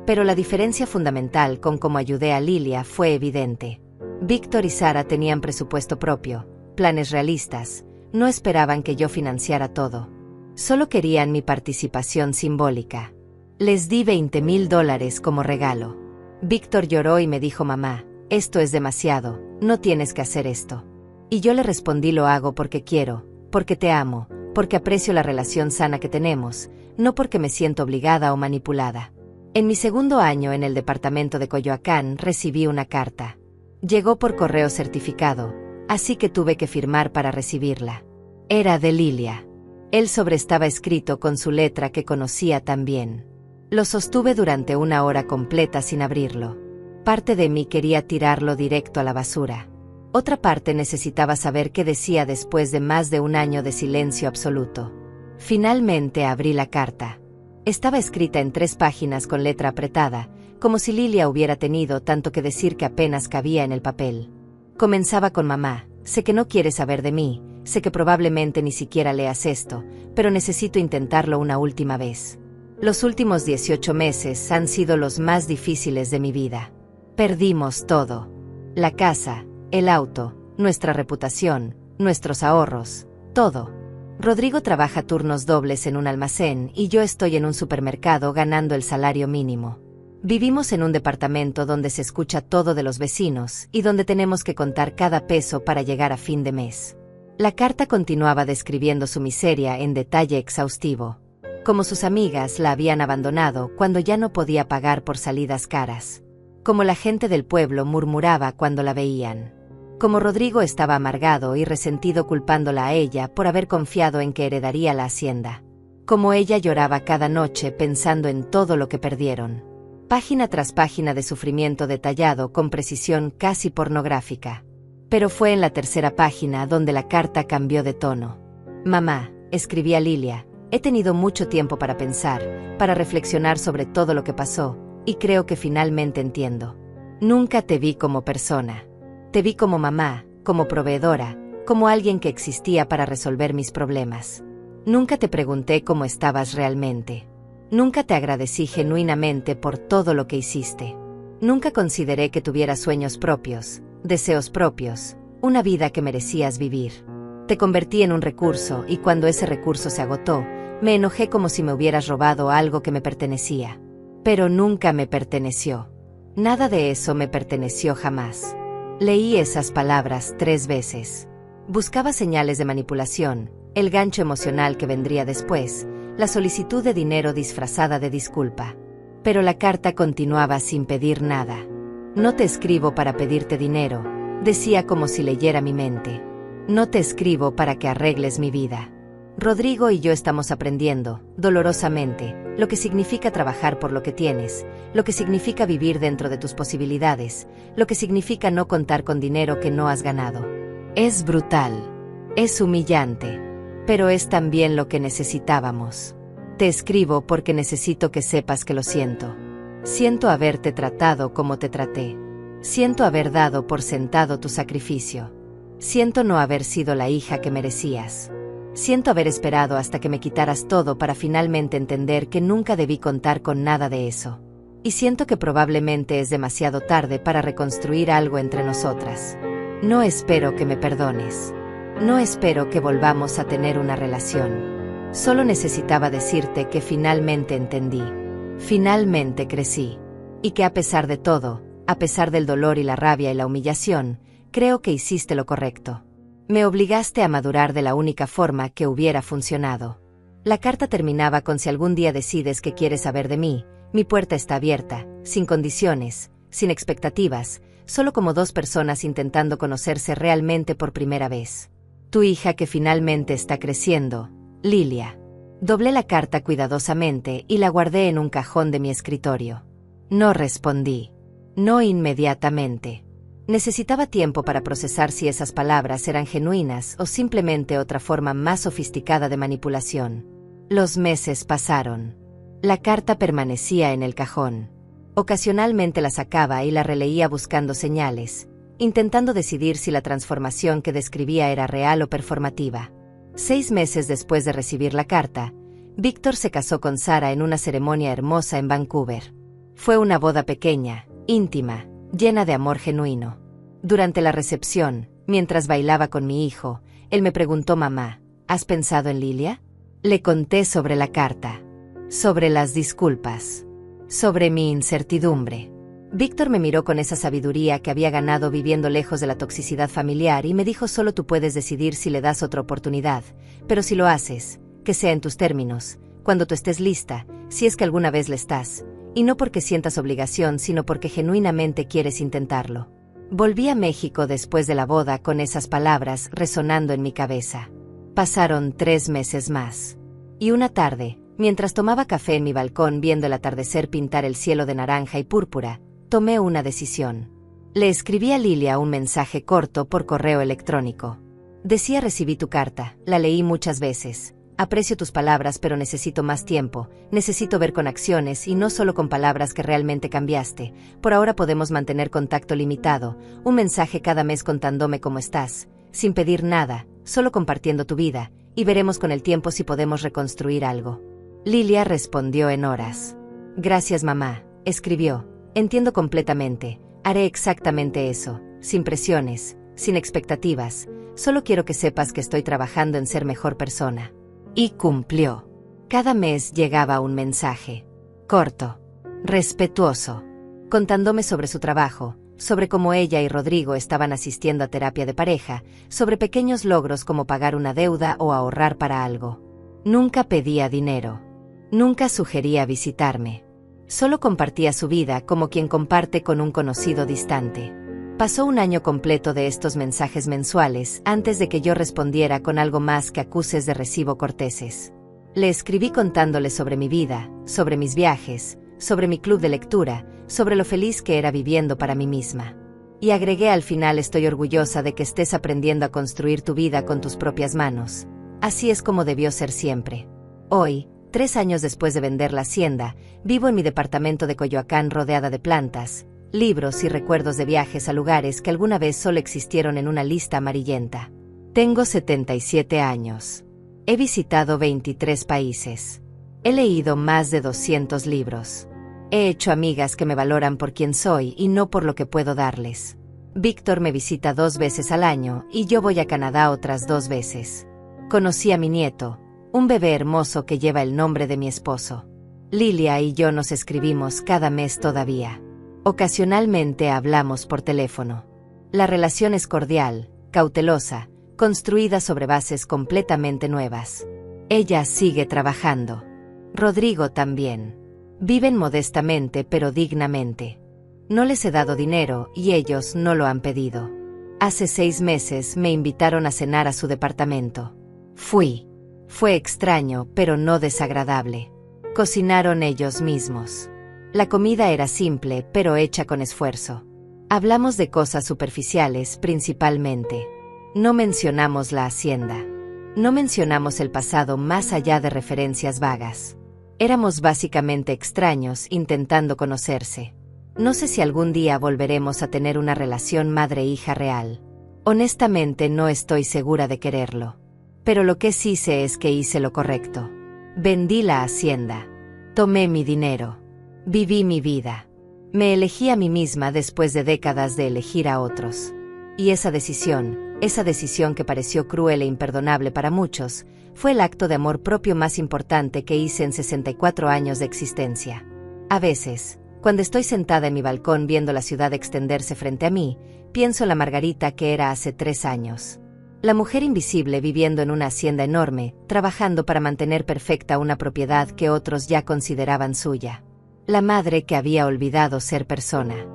Pero la diferencia fundamental con cómo ayudé a Lilia fue evidente. Víctor y Sara tenían presupuesto propio, planes realistas, no esperaban que yo financiara todo. Solo querían mi participación simbólica. Les di $20,000 como regalo. Víctor lloró y me dijo: mamá, esto es demasiado, no tienes que hacer esto. Y yo le respondí: lo hago porque quiero, porque te amo, porque aprecio la relación sana que tenemos, no porque me siento obligada o manipulada. En mi segundo año en el departamento de Coyoacán recibí una carta. Llegó por correo certificado, así que tuve que firmar para recibirla. Era de Lilia. El sobre estaba escrito con su letra que conocía tan bien. Lo sostuve durante 1 hora completa sin abrirlo. Parte de mí quería tirarlo directo a la basura. Otra parte necesitaba saber qué decía después de más de 1 año de silencio absoluto. Finalmente abrí la carta. Estaba escrita en 3 páginas con letra apretada, como si Lilia hubiera tenido tanto que decir que apenas cabía en el papel. Comenzaba con: mamá, sé que no quieres saber de mí, sé que probablemente ni siquiera leas esto, pero necesito intentarlo una última vez. Los últimos 18 meses han sido los más difíciles de mi vida. Perdimos todo. La casa, el auto, nuestra reputación, nuestros ahorros, todo. Rodrigo trabaja turnos dobles en un almacén y yo estoy en un supermercado ganando el salario mínimo. Vivimos en un departamento donde se escucha todo de los vecinos y donde tenemos que contar cada peso para llegar a fin de mes. La carta continuaba describiendo su miseria en detalle exhaustivo. Como sus amigas la habían abandonado cuando ya no podía pagar por salidas caras. Como la gente del pueblo murmuraba cuando la veían. Como Rodrigo estaba amargado y resentido culpándola a ella por haber confiado en que heredaría la hacienda. Como ella lloraba cada noche pensando en todo lo que perdieron. Página tras página de sufrimiento detallado con precisión casi pornográfica. Pero fue en la 3ª página donde la carta cambió de tono. Mamá, escribía Lilia, he tenido mucho tiempo para pensar, para reflexionar sobre todo lo que pasó, y creo que finalmente entiendo. Nunca te vi como persona. Te vi como mamá, como proveedora, como alguien que existía para resolver mis problemas. Nunca te pregunté cómo estabas realmente. Nunca te agradecí genuinamente por todo lo que hiciste. Nunca consideré que tuvieras sueños propios, deseos propios, una vida que merecías vivir. Te convertí en un recurso y cuando ese recurso se agotó, me enojé como si me hubieras robado algo que me pertenecía. Pero nunca me perteneció. Nada de eso me perteneció jamás. Leí esas palabras 3 veces. Buscaba señales de manipulación, el gancho emocional que vendría después, la solicitud de dinero disfrazada de disculpa. Pero la carta continuaba sin pedir nada. No te escribo para pedirte dinero, decía como si leyera mi mente. No te escribo para que arregles mi vida. Rodrigo y yo estamos aprendiendo, dolorosamente, lo que significa trabajar por lo que tienes, lo que significa vivir dentro de tus posibilidades, lo que significa no contar con dinero que no has ganado. Es brutal. Es humillante. Pero es también lo que necesitábamos. Te escribo porque necesito que sepas que lo siento. Siento haberte tratado como te traté. Siento haber dado por sentado tu sacrificio. Siento no haber sido la hija que merecías. Siento haber esperado hasta que me quitaras todo para finalmente entender que nunca debí contar con nada de eso. Y siento que probablemente es demasiado tarde para reconstruir algo entre nosotras. No espero que me perdones. No espero que volvamos a tener una relación. Solo necesitaba decirte que finalmente entendí. Finalmente crecí. Y que a pesar de todo, a pesar del dolor y la rabia y la humillación, creo que hiciste lo correcto. Me obligaste a madurar de la única forma que hubiera funcionado. La carta terminaba con: si algún día decides que quieres saber de mí, mi puerta está abierta, sin condiciones, sin expectativas, solo como dos personas intentando conocerse realmente por primera vez. Tu hija que finalmente está creciendo, Lilia. Doblé la carta cuidadosamente y la guardé en un cajón de mi escritorio. No respondí. No inmediatamente. Necesitaba tiempo para procesar si esas palabras eran genuinas o simplemente otra forma más sofisticada de manipulación. Los meses pasaron. La carta permanecía en el cajón. Ocasionalmente la sacaba y la releía buscando señales, intentando decidir si la transformación que describía era real o performativa. 6 meses después de recibir la carta, Víctor se casó con Sara en una ceremonia hermosa en Vancouver. Fue una boda pequeña, íntima, llena de amor genuino. Durante la recepción, mientras bailaba con mi hijo, él me preguntó: «Mamá, ¿has pensado en Lilia?». Le conté sobre la carta, sobre las disculpas, sobre mi incertidumbre. Víctor me miró con esa sabiduría que había ganado viviendo lejos de la toxicidad familiar y me dijo: «Solo tú puedes decidir si le das otra oportunidad, pero si lo haces, que sea en tus términos, cuando tú estés lista, si es que alguna vez le estás, y no porque sientas obligación, sino porque genuinamente quieres intentarlo». Volví a México después de la boda con esas palabras resonando en mi cabeza. Pasaron 3 meses más. Y una tarde, mientras tomaba café en mi balcón viendo el atardecer pintar el cielo de naranja y púrpura, tomé una decisión. Le escribí a Lilia un mensaje corto por correo electrónico. Decía: «Recibí tu carta, la leí muchas veces. Aprecio tus palabras, pero necesito más tiempo, necesito ver con acciones y no solo con palabras que realmente cambiaste. Por ahora podemos mantener contacto limitado, un mensaje cada mes contándome cómo estás, sin pedir nada, solo compartiendo tu vida, y veremos con el tiempo si podemos reconstruir algo». Lilia respondió en horas. «Gracias, mamá», escribió. «Entiendo completamente, haré exactamente eso, sin presiones, sin expectativas, solo quiero que sepas que estoy trabajando en ser mejor persona». Y cumplió. Cada mes llegaba un mensaje. Corto, respetuoso, contándome sobre su trabajo, sobre cómo ella y Rodrigo estaban asistiendo a terapia de pareja, sobre pequeños logros como pagar una deuda o ahorrar para algo. Nunca pedía dinero. Nunca sugería visitarme. Solo compartía su vida como quien comparte con un conocido distante. Pasó un año completo de estos mensajes mensuales antes de que yo respondiera con algo más que acuses de recibo corteses. Le escribí contándole sobre mi vida, sobre mis viajes, sobre mi club de lectura, sobre lo feliz que era viviendo para mí misma. Y agregué al final: «Estoy orgullosa de que estés aprendiendo a construir tu vida con tus propias manos. Así es como debió ser siempre». Hoy, 3 años después de vender la hacienda, vivo en mi departamento de Coyoacán rodeada de plantas, libros y recuerdos de viajes a lugares que alguna vez solo existieron en una lista amarillenta. Tengo 77 años. He visitado 23 países. He leído más de 200 libros. He hecho amigas que me valoran por quien soy y no por lo que puedo darles. Víctor me visita 2 veces al año y yo voy a Canadá otras 2 veces. Conocí a mi nieto, un bebé hermoso que lleva el nombre de mi esposo. Lilia y yo nos escribimos cada mes todavía. Ocasionalmente hablamos por teléfono. La relación es cordial, cautelosa, construida sobre bases completamente nuevas. Ella sigue trabajando. Rodrigo también. Viven modestamente pero dignamente. No les he dado dinero y ellos no lo han pedido. Hace 6 meses me invitaron a cenar a su departamento. Fui. Fue extraño pero no desagradable. Cocinaron ellos mismos. La comida era simple, pero hecha con esfuerzo. Hablamos de cosas superficiales principalmente. No mencionamos la hacienda. No mencionamos el pasado más allá de referencias vagas. Éramos básicamente extraños intentando conocerse. No sé si algún día volveremos a tener una relación madre-hija real. Honestamente no estoy segura de quererlo. Pero lo que sí sé es que hice lo correcto. Vendí la hacienda. Tomé mi dinero. Viví mi vida. Me elegí a mí misma después de décadas de elegir a otros. Y esa decisión que pareció cruel e imperdonable para muchos, fue el acto de amor propio más importante que hice en 64 años de existencia. A veces, cuando estoy sentada en mi balcón viendo la ciudad extenderse frente a mí, pienso en la Margarita que era hace 3 años. La mujer invisible viviendo en una hacienda enorme, trabajando para mantener perfecta una propiedad que otros ya consideraban suya. La madre que había olvidado ser persona.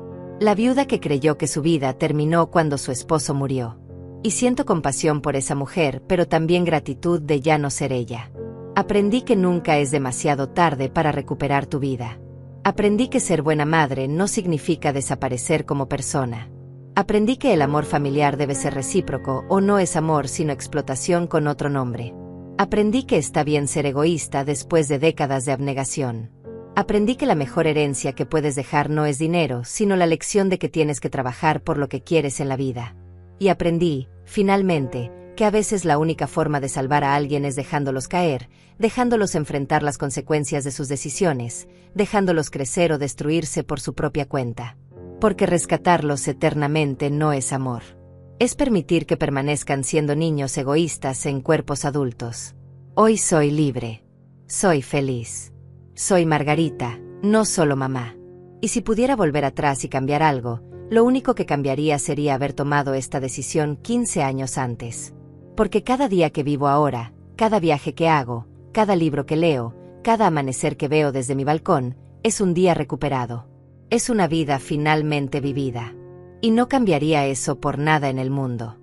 La viuda que creyó que su vida terminó cuando su esposo murió. Y siento compasión por esa mujer, pero también gratitud de ya no ser ella. Aprendí que nunca es demasiado tarde para recuperar tu vida. Aprendí que ser buena madre no significa desaparecer como persona. Aprendí que el amor familiar debe ser recíproco o no es amor sino explotación con otro nombre. Aprendí que está bien ser egoísta después de décadas de abnegación. Aprendí que la mejor herencia que puedes dejar no es dinero, sino la lección de que tienes que trabajar por lo que quieres en la vida. Y aprendí, finalmente, que a veces la única forma de salvar a alguien es dejándolos caer, dejándolos enfrentar las consecuencias de sus decisiones, dejándolos crecer o destruirse por su propia cuenta. Porque rescatarlos eternamente no es amor. Es permitir que permanezcan siendo niños egoístas en cuerpos adultos. Hoy soy libre. Soy feliz. Soy Margarita, no solo mamá. Y si pudiera volver atrás y cambiar algo, lo único que cambiaría sería haber tomado esta decisión 15 años antes. Porque cada día que vivo ahora, cada viaje que hago, cada libro que leo, cada amanecer que veo desde mi balcón, es un día recuperado. Es una vida finalmente vivida. Y no cambiaría eso por nada en el mundo.